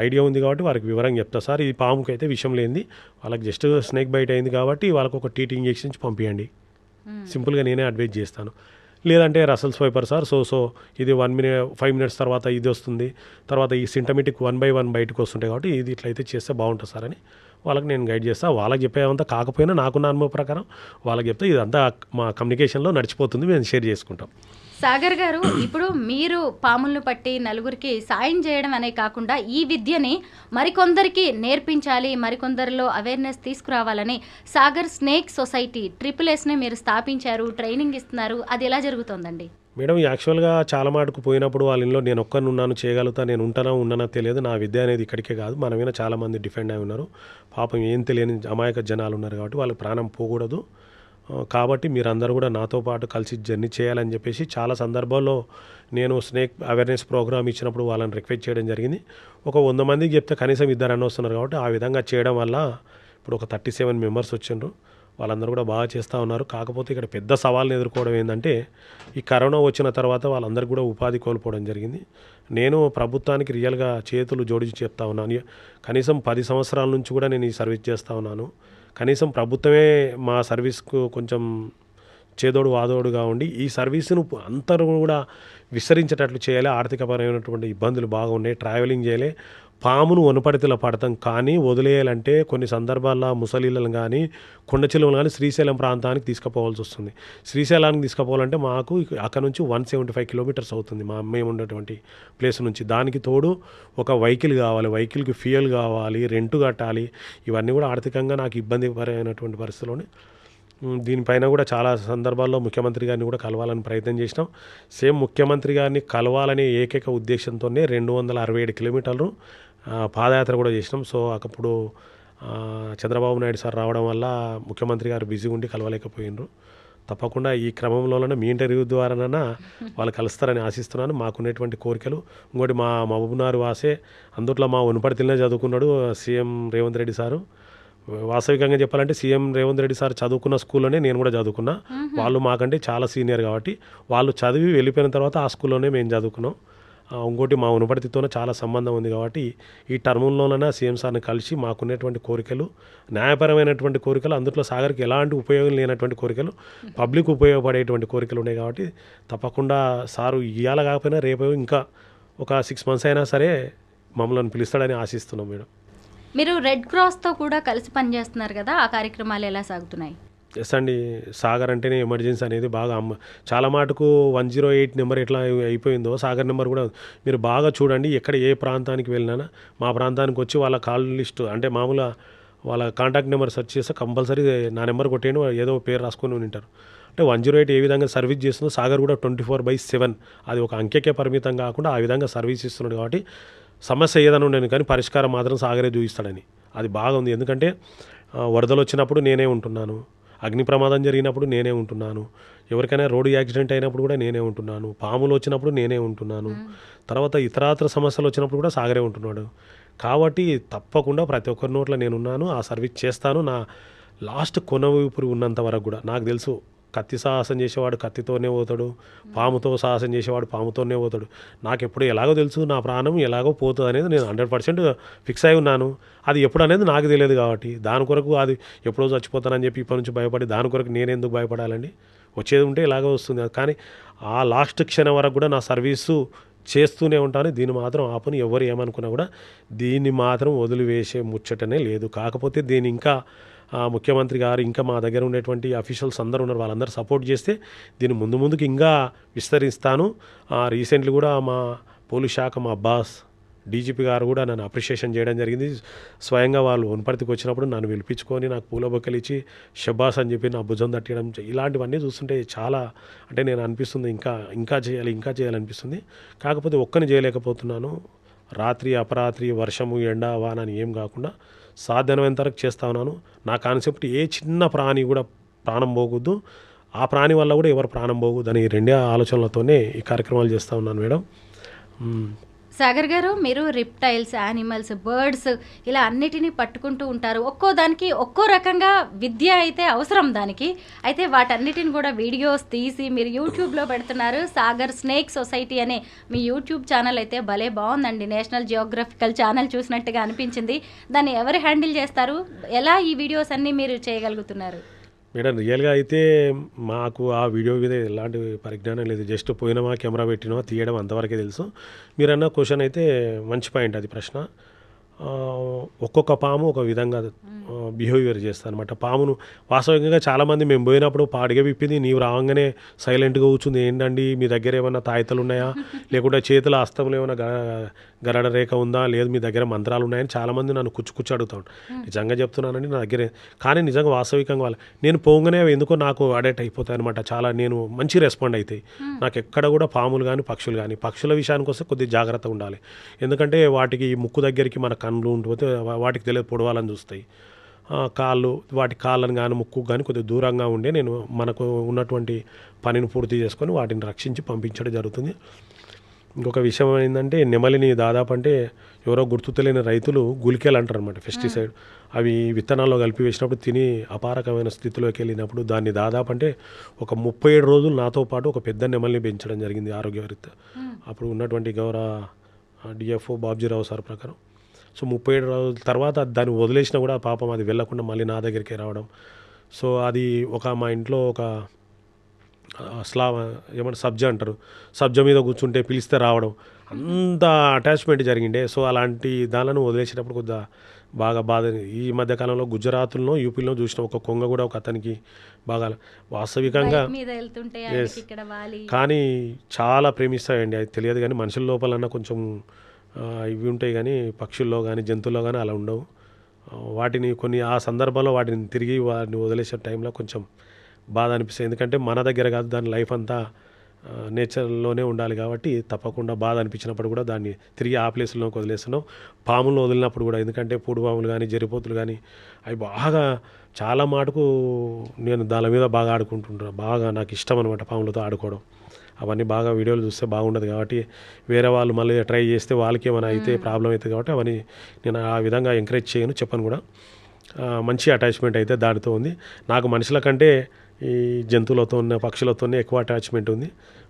ఐడియా ఉంది కాబట్టి వాళ్ళకి వివరంగా చెప్తా, సార్ ఈ పాముకి అయితే విషయం లేనిది, వాళ్ళకి జస్ట్ స్నేక్ బైట్ అయింది కాబట్టి వాళ్ళకు ఒక టీటీ ఇంజెక్షన్ ఇచ్చి పంపించండి, సింపుల్గా నేనే అడ్వైజ్ చేస్తాను. లేదంటే రసల్స్ వైపర్ సార్, సో ఇది 5 మినిట్స్ తర్వాత ఇది వస్తుంది, తర్వాత ఈ సింటమెటిక్ 1 by 1 బయటకు వస్తుంటాయి కాబట్టి ఇది ఇట్లయితే చేస్తే బాగుంటుంది సార్ అని వాళ్ళకి నేను గైడ్ చేస్తాను. వాళ్ళకి చెప్పేదంతా కాకపోయినా నాకున్న అనుభవ ప్రకారం వాళ్ళకి చెప్తే ఇదంతా మా కమ్యూనికేషన్లో నడిచిపోతుంది, మేము షేర్ చేసుకుంటాం. సాగర్ గారు, ఇప్పుడు మీరు పాములను పట్టి నలుగురికి సాయం చేయడం అనే కాకుండా ఈ విద్యని మరికొందరికి నేర్పించాలి, మరికొందరిలో అవేర్నెస్ తీసుకురావాలని సాగర్ స్నేక్ సొసైటీ SSSని మీరు స్థాపించారు, ట్రైనింగ్ ఇస్తున్నారు. అది ఎలా జరుగుతోందండి? మేడం, యాక్చువల్గా చాలా మాటకు పోయినప్పుడు వాళ్ళ ఇంట్లో నేను ఒక్కరిని ఉన్నాను, చేయగలుగుతా, నేను ఉన్నానో తెలియదు, నా విద్య అనేది ఇక్కడికే కాదు, మన మీద చాలామంది డిఫెండ్ అయి ఉన్నారు, పాపం ఏం తెలియని అమాయక జనాలు ఉన్నారు కాబట్టి వాళ్ళకి ప్రాణం పోకూడదు, కాబట్టి మీరందరూ కూడా నాతో పాటు కలిసి జర్నీ చేయాలని చెప్పేసి చాలా సందర్భాల్లో నేను స్నేక్ అవేర్నెస్ ప్రోగ్రామ్ ఇచ్చినప్పుడు వాళ్ళని రిక్వెస్ట్ చేయడం జరిగింది. ఒక 100 మందికి చెప్తే కనీసం 2 అన్న వస్తున్నారు కాబట్టి ఆ విధంగా చేయడం వల్ల ఇప్పుడు ఒక 37 మెంబర్స్ వచ్చిండ్రు. వాళ్ళందరూ కూడా బాగా చేస్తూ ఉన్నారు. కాకపోతే ఇక్కడ పెద్ద సవాల్ని ఎదుర్కోవడం ఏంటంటే ఈ కరోనా వచ్చిన తర్వాత వాళ్ళందరికీ కూడా ఉపాధి కోల్పోవడం జరిగింది. నేను ప్రభుత్వానికి రియల్గా చేతులు జోడించి చెప్తా ఉన్నాను, కనీసం 10 సంవత్సరాల నుంచి కూడా నేను ఈ సర్వీస్ చేస్తూ ఉన్నాను. కనీసం ప్రభుత్వమే మా సర్వీస్కు కొంచెం చేదోడు వాదోడుగా ఉండి ఈ సర్వీసును అందరూ కూడా విస్తరించేటట్లు చేయాలి. ఆర్థికపరమైనటువంటి ఇబ్బందులు బాగున్నాయి, ట్రావెలింగ్ చేయాలి, పామును వనపడితిలో పడతాం కానీ వదిలేయాలంటే కొన్ని సందర్భాల్లో ముసలిళ్ళను కానీ కొండ చిలువలు కానీ శ్రీశైలం ప్రాంతానికి తీసుకుపోవాల్సి వస్తుంది. శ్రీశైలానికి తీసుకుపోవాలంటే మాకు అక్కడ నుంచి 175 కిలోమీటర్స్ అవుతుంది మేము ఉన్నటువంటి ప్లేస్ నుంచి. దానికి తోడు ఒక వెహికల్ కావాలి, వెహికల్కి ఫ్యూయల్ కావాలి, రెంట్ కట్టాలి, ఇవన్నీ కూడా ఆర్థికంగా నాకు ఇబ్బందికరమైనటువంటి పరిస్థితుల్లోనే దీనిపైన కూడా చాలా సందర్భాల్లో ముఖ్యమంత్రి గారిని కూడా కలవాలని ప్రయత్నం చేసినాం. సేమ్ ముఖ్యమంత్రి గారిని కలవాలనే ఏకైక ఉద్దేశంతోనే 267 కిలోమీటర్లు పాదయాత్ర కూడా చేసినాం. సో అప్పుడు చంద్రబాబు నాయుడు సార్ రావడం వల్ల ముఖ్యమంత్రి గారు బిజీగా ఉండి కలవలేకపోయినారు. తప్పకుండా ఈ క్రమంలోనే మీ ఇంటర్వ్యూ ద్వారానైనా వాళ్ళు కలుస్తారని ఆశిస్తున్నాను. మాకున్నటువంటి కోరికలు ఇంకోటి మా మహబూబ్నగర్ వాసే, అందుట్లో మా వనపర్తిలోనే చదువుకున్నాడు సీఎం రేవంత్ రెడ్డి సారు. వాస్తవికంగా చెప్పాలంటే సీఎం రేవంత్ రెడ్డి సార్ చదువుకున్న స్కూల్లోనే నేను కూడా చదువుకున్నా. వాళ్ళు మాకంటే చాలా సీనియర్ కాబట్టి వాళ్ళు చదివి వెళ్ళిపోయిన తర్వాత ఆ స్కూల్లోనే మేము చదువుకున్నాం. ఇంకోటి మా వనపర్తితోనే చాలా సంబంధం ఉంది కాబట్టి ఈ టర్ముల్లోనైనా సీఎం సార్ని కలిసి మాకున్నటువంటి కోరికలు, న్యాయపరమైనటువంటి కోరికలు, అందులో సాగర్కి ఎలాంటి ఉపయోగం లేనటువంటి కోరికలు, పబ్లిక్ ఉపయోగపడేటువంటి కోరికలు ఉన్నాయి కాబట్టి తప్పకుండా సారు ఇవాళ కాకపోయినా రేపు ఇంకా ఒక 6 months అయినా సరే మమ్మల్ని పిలుస్తాడని ఆశిస్తున్నాం మేడం. మీరు రెడ్ క్రాస్తో కూడా కలిసి పనిచేస్తున్నారు కదా, ఆ కార్యక్రమాలు ఎలా సాగుతున్నాయి? ఎస్ అండి, సాగర్ అంటేనే ఎమర్జెన్సీ అనేది బాగా చాలా మాటకు 108 నెంబర్ ఎట్లా అయిపోయిందో సాగర్ నెంబర్ కూడా మీరు బాగా చూడండి. ఎక్కడ ఏ ప్రాంతానికి వెళ్ళినా మా ప్రాంతానికి వచ్చి వాళ్ళ కాల్ లిస్టు అంటే మామూలుగా వాళ్ళ కాంటాక్ట్ నెంబర్ సెర్చ్ చేస్తే కంపల్సరీ నా నెంబర్ కొట్టేయండి, ఏదో పేరు రాసుకొని ఉంటారు. అంటే 108 ఏ విధంగా సర్వీస్ చేస్తుందో సాగర్ కూడా 24/7 అది ఒక అంకెకే పరిమితం కాకుండా ఆ విధంగా సర్వీస్ ఇస్తున్నాడు కాబట్టి సమస్య ఏదైనా ఉండను కానీ పరిష్కారం మాత్రం సాగరే చూపిస్తాడని అది బాగా ఉంది. ఎందుకంటే వరదలు వచ్చినప్పుడు నేనే ఉంటున్నాను, అగ్ని ప్రమాదం జరిగినప్పుడు నేనే ఉంటున్నాను, ఎవరికైనా రోడ్డు యాక్సిడెంట్ అయినప్పుడు కూడా నేనే ఉంటున్నాను, పాములు వచ్చినప్పుడు నేనే ఉంటున్నాను, తర్వాత ఇతరాతర సమస్యలు వచ్చినప్పుడు కూడా సాగరే ఉంటున్నాడు. కాబట్టి తప్పకుండా ప్రతి ఒక్కరి నోట్లో నేనున్నాను, ఆ సర్వీస్ చేస్తాను. నా లాస్ట్ కొన ఊపిరి ఉన్నంత వరకు కూడా నాకు తెలుసు కత్తి సాహసం చేసేవాడు కత్తితోనే పోతాడు, పాముతో సాహసం చేసేవాడు పాముతోనే పోతాడు. నాకు ఎప్పుడు ఎలాగో తెలుసు నా ప్రాణం ఎలాగో పోతుంది అనేది నేను 100% ఫిక్స్ అయి ఉన్నాను. అది ఎప్పుడు అనేది నాకు తెలియదు కాబట్టి దాని కొరకు అది ఎప్పుడో చచ్చిపోతానని చెప్పి ఇప్పటి నుంచి భయపడి దాని కొరకు నేను ఎందుకు భయపడాలండి? వచ్చేది ఉంటే ఇలాగో వస్తుంది. కానీ ఆ లాస్ట్ క్షణం వరకు కూడా నా సర్వీసు చేస్తూనే ఉంటాను. దీన్ని మాత్రం ఆపని, ఎవరు ఏమనుకున్నా కూడా దీన్ని మాత్రం వదిలివేసే ముచ్చటనే లేదు. కాకపోతే దీన్ని ఇంకా ముఖ్యమంత్రి గారు ఇంకా మా దగ్గర ఉండేటువంటి అఫీషియల్స్ అందరూ ఉన్నారు, వాళ్ళందరూ సపోర్ట్ చేస్తే దీన్ని ముందుకు ఇంకా విస్తరిస్తాను. రీసెంట్లీ కూడా మా పోలీస్ శాఖ మా బాస్ డీజీపీ గారు కూడా నన్ను అప్రిషియేషన్ చేయడం జరిగింది. స్వయంగా వాళ్ళు వనపర్తికి వచ్చినప్పుడు నన్ను పిలిపించుకొని నాకు పూల బొక్కలు ఇచ్చి షబాస్ అని చెప్పి నా భుజం తట్టడం, ఇలాంటివన్నీ చూస్తుంటే చాలా అంటే నేను అనిపిస్తుంది ఇంకా చేయాలనిపిస్తుంది. కాకపోతే ఒక్కని చేయలేకపోతున్నాను. రాత్రి అపరాత్రి వర్షము ఎండ వాన అని ఏం కాకుండా సాధ్యమైనంత వరకు చేస్తా ఉన్నాను. నా కాన్సెప్ట్ ఏ చిన్న ప్రాణి కూడా ప్రాణం పోకూడదు, ఆ ప్రాణి వల్ల కూడా ఎవరు ప్రాణం పోకూడదు అని 2 ఆలోచనలతోనే ఈ కార్యక్రమాలు చేస్తూ ఉన్నాను మేడం. సాగర్ గారు, మీరు రిప్టైల్స్, యానిమల్స్, బర్డ్స్ ఇలా అన్నిటినీ పట్టుకుంటూ ఉంటారు. ఒక్కో దానికి ఒక్కో రకంగా విద్య అయితే అవసరం దానికి. అయితే వాటన్నిటిని కూడా వీడియోస్ తీసి మీరు యూట్యూబ్లో పెడుతున్నారు. సాగర్ స్నేక్ సొసైటీ అనే మీ యూట్యూబ్ ఛానల్ అయితే భలే బాగుందండి. నేషనల్ జియోగ్రఫికల్ ఛానల్ చూసినట్టుగా అనిపించింది. దాన్ని ఎవరు హ్యాండిల్ చేస్తారు? ఎలా ఈ వీడియోస్ అన్నీ మీరు చేయగలుగుతున్నారు? మేడం, రియల్గా అయితే మాకు ఆ వీడియో మీద ఎలాంటి పరిజ్ఞానం లేదు. జస్ట్ పోయినామా, కెమెరా పెట్టినామా, తీయడం అంతవరకే తెలుసు. మీరన్న క్వశ్చన్ అయితే మంచి పాయింట్, అది ప్రశ్న. ఒక్కొక్క పాము ఒక విధంగా బిహేవియర్ చేస్తుంది అనమాట. పామును వాస్తవికంగా చాలామంది మేము పోయినప్పుడు పాడిగా విప్పింది, నీవు రావంగానే సైలెంట్గా కూర్చుంది. ఏంటండి మీ దగ్గర ఏమైనా తాయితలు ఉన్నాయా, లేకుంటే చేతుల హస్తంలో ఏమైనా గరడ రేఖ ఉందా, లేదు మీ దగ్గర మంత్రాలు ఉన్నాయని చాలామంది నన్ను కూర్చు అడుగుతాను. నిజంగా చెప్తున్నానండి, నా దగ్గర. కానీ నిజంగా వాస్తవికంగా వాళ్ళు నేను పోగానే ఎందుకో నాకు అడెక్ట్ అయిపోతాయి అనమాట. చాలా నేను మంచి రెస్పాండ్ అవుతాయి. నాకు ఎక్కడ కూడా పాములు కానీ పక్షులు కానీ, పక్షుల విషయానికి వస్తే కొద్దిగా జాగ్రత్తగా ఉండాలి. ఎందుకంటే వాటికి ముక్కు దగ్గరికి మన కళ్ళు ఉండిపోతే వాటికి తెలియదు, పొడవాలని చూస్తాయి. కాళ్ళు, వాటి కాళ్ళని కానీ ముక్కు కానీ కొద్దిగా దూరంగా ఉండే నేను మనకు ఉన్నటువంటి పనిని పూర్తి చేసుకొని వాటిని రక్షించి పంపించడం జరుగుతుంది. ఇంకొక విషయం ఏంటంటే, నెమలిని దాదాపు అంటే ఎవరో గుర్తు తెలియని రైతులు గులికేలు అంటారు అనమాట, పెస్టిసైడ్. అవి విత్తనాల్లో కలిపి వేసినప్పుడు తిని అపారకమైన స్థితిలోకి వెళ్ళినప్పుడు దాన్ని దాదాపు అంటే ఒక 37 రోజులు నాతో పాటు ఒక పెద్ద నెమలిని పెంచడం జరిగింది ఆరోగ్యరీత్యా. అప్పుడు ఉన్నటువంటి గౌరవ డిఎఫ్ఓ బాబ్జీరావు సార్ ప్రకారం. సో 37 రోజుల తర్వాత దాన్ని వదిలేసినా కూడా పాపం అది వెళ్ళకుండా మళ్ళీ నా దగ్గరికి రావడం. సో అది మా ఇంట్లో ఒక ఏమంటారు, సబ్జా అంటారు, సబ్జా మీద కూర్చుంటే పిలిస్తే రావడం, అంత అటాచ్మెంట్ జరిగిండే. సో అలాంటి దానిలను వదిలేసేటప్పుడు కొద్దిగా బాగా బాధ. ఈ మధ్యకాలంలో గుజరాత్లో, యూపీలో చూసిన ఒక కొంగ కూడా ఒక అతనికి బాగా వాస్తవికంగా కానీ చాలా ప్రేమిస్తాయండి. అది తెలియదు కానీ మనుషుల లోపలన్నా కొంచెం ఇవి ఉంటాయి కానీ పక్షుల్లో కానీ జంతువుల్లో కానీ అలా ఉండవు. వాటిని ఆ సందర్భంలో వాటిని తిరిగి వాటిని వదిలేసే టైంలో కొంచెం బాధ అనిపిస్తుంది. ఎందుకంటే మన దగ్గర కాదు, దాని లైఫ్ అంతా నేచర్లోనే ఉండాలి కాబట్టి తప్పకుండా బాధ అనిపించినప్పుడు కూడా దాన్ని తిరిగి ఆ ప్లేస్లోకి వదిలేస్తున్నాం. పాములను వదిలినప్పుడు కూడా, ఎందుకంటే పూడు పాములు కానీ జరిపోతులు కానీ అవి బాగా చాలా మాటకు నేను దాని మీద బాగా ఆడుకుంటుంటాను. బాగా నాకు ఇష్టం అనమాట పాములతో ఆడుకోవడం. అవన్నీ బాగా వీడియోలు చూస్తే బాగుండదు కాబట్టి వేరే వాళ్ళు మళ్ళీ ట్రై చేస్తే వాళ్ళకి ఏమైనా అయితే ప్రాబ్లం అవుతుంది కాబట్టి అవన్నీ నేను ఆ విధంగా ఎంకరేజ్ చేయను, చెప్పను కూడా. మంచి అటాచ్మెంట్ అయితే దానితో ఉంది. నాకు మనుషుల కంటే ఈ జంతువులతో పక్షులతోనే ఎక్కువ అటాచ్మెంట్ ఉంది.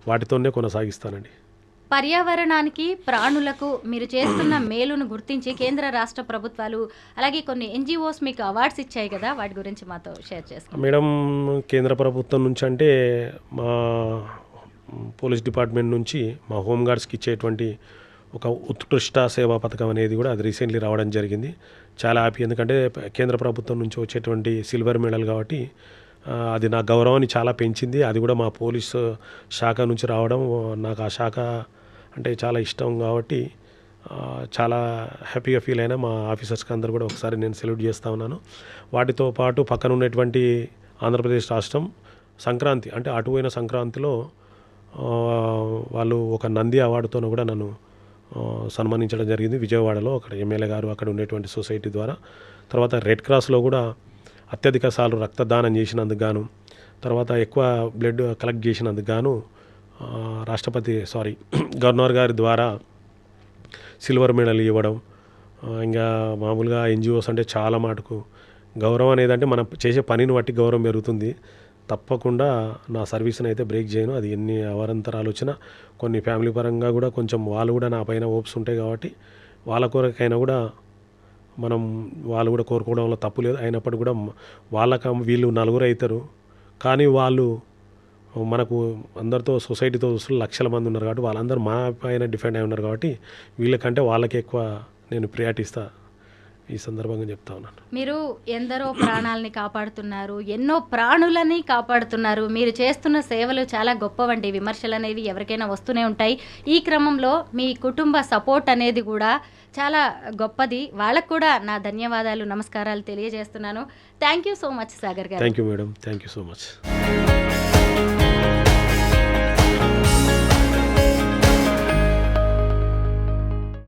వాటితోనే కొనసాగిస్తానండి. పర్యావరణానికి, ప్రాణులకు మీరు చేస్తున్న మేలును గుర్తించి కేంద్ర రాష్ట్ర ప్రభుత్వాలు అలాగే కొన్ని ఎన్జిఓస్ మీకు అవార్డ్స్ ఇచ్చాయి కదా, వాటి గురించి మాతో షేర్ చేస్తాం. మేడం, కేంద్ర ప్రభుత్వం నుంచి అంటే మా పోలీస్ డిపార్ట్మెంట్ నుంచి మా హోంగార్డ్స్కి ఇచ్చేటువంటి ఒక ఉత్కృష్ట సేవా పథకం అనేది కూడా అది రీసెంట్లీ రావడం జరిగింది. చాలా హ్యాపీ, ఎందుకంటే కేంద్ర ప్రభుత్వం నుంచి వచ్చేటువంటి సిల్వర్ మెడల్ కాబట్టి అది నా గౌరవాన్ని చాలా పెంచింది. అది కూడా మా పోలీసు శాఖ నుంచి రావడం నాకు ఆ శాఖ అంటే చాలా ఇష్టం కాబట్టి చాలా హ్యాపీగా ఫీల్ అయినా. మా ఆఫీసర్స్కి అందరూ కూడా ఒకసారి నేను సెల్యూట్ చేస్తూ ఉన్నాను. వాటితో పాటు పక్కన ఉన్నటువంటి ఆంధ్రప్రదేశ్ రాష్ట్రం సంక్రాంతి అంటే అటువైన సంక్రాంతిలో వాళ్ళు ఒక నంది అవార్డుతో కూడా నన్ను సన్మానించడం జరిగింది విజయవాడలో, అక్కడ ఎమ్మెల్యే గారు అక్కడ ఉండేటువంటి సొసైటీ ద్వారా. తర్వాత రెడ్ క్రాస్లో కూడా అత్యధిక సార్లు రక్తదానం చేసినందుకు గాను, తర్వాత ఎక్కువ బ్లడ్ కలెక్ట్ చేసినందుకు గాను గవర్నర్ గారి ద్వారా సిల్వర్ మెడల్ ఇవ్వడం. ఇంకా మామూలుగా ఎన్జిఓస్ అంటే చాలా మటుకు గౌరవం అనేది, అంటే మనం చేసే పనిని బట్టి గౌరవం పెరుగుతుంది. తప్పకుండా నా సర్వీస్ని అయితే బ్రేక్ చేయను. అది ఎన్ని అవాంతరాలు వచ్చినా, కొన్ని ఫ్యామిలీ పరంగా కూడా కొంచెం వాళ్ళు కూడా నా పైన హోప్స్ ఉంటాయి కాబట్టి వాళ్ళ కొరకైనా కూడా వాళ్ళు కూడా కోరుకోవడంలో తప్పు లేదు. అయినప్పటికీ కూడా వీళ్ళు నలుగురు అవుతారు కానీ వాళ్ళు మనకు అందరితో సొసైటీతో లక్షల మంది ఉన్నారు కాబట్టి వాళ్ళందరూ మా పైన డిపెండ్ అయి ఉన్నారు కాబట్టి వీళ్ళకంటే వాళ్ళకి ఎక్కువ నేను ప్రియారిటీ ఇస్తా. ఈ సందర్భంగా చెప్తా ఉన్నాను. మీరు ఎందరో ప్రాణాలని కాపాడుతున్నారు, ఎన్నో ప్రాణులని కాపాడుతున్నారు. మీరు చేస్తున్న సేవలు చాలా గొప్పవండి. విమర్శలు అనేవి ఎవరికైనా వస్తూనే ఉంటాయి. ఈ క్రమంలో మీ కుటుంబ సపోర్ట్ అనేది కూడా చాలా గొప్పది. వాళ్ళకు కూడా నా ధన్యవాదాలు, నమస్కారాలు తెలియజేస్తున్నాను. Thank you so much Sagar garu. Thank you madam, thank you so much.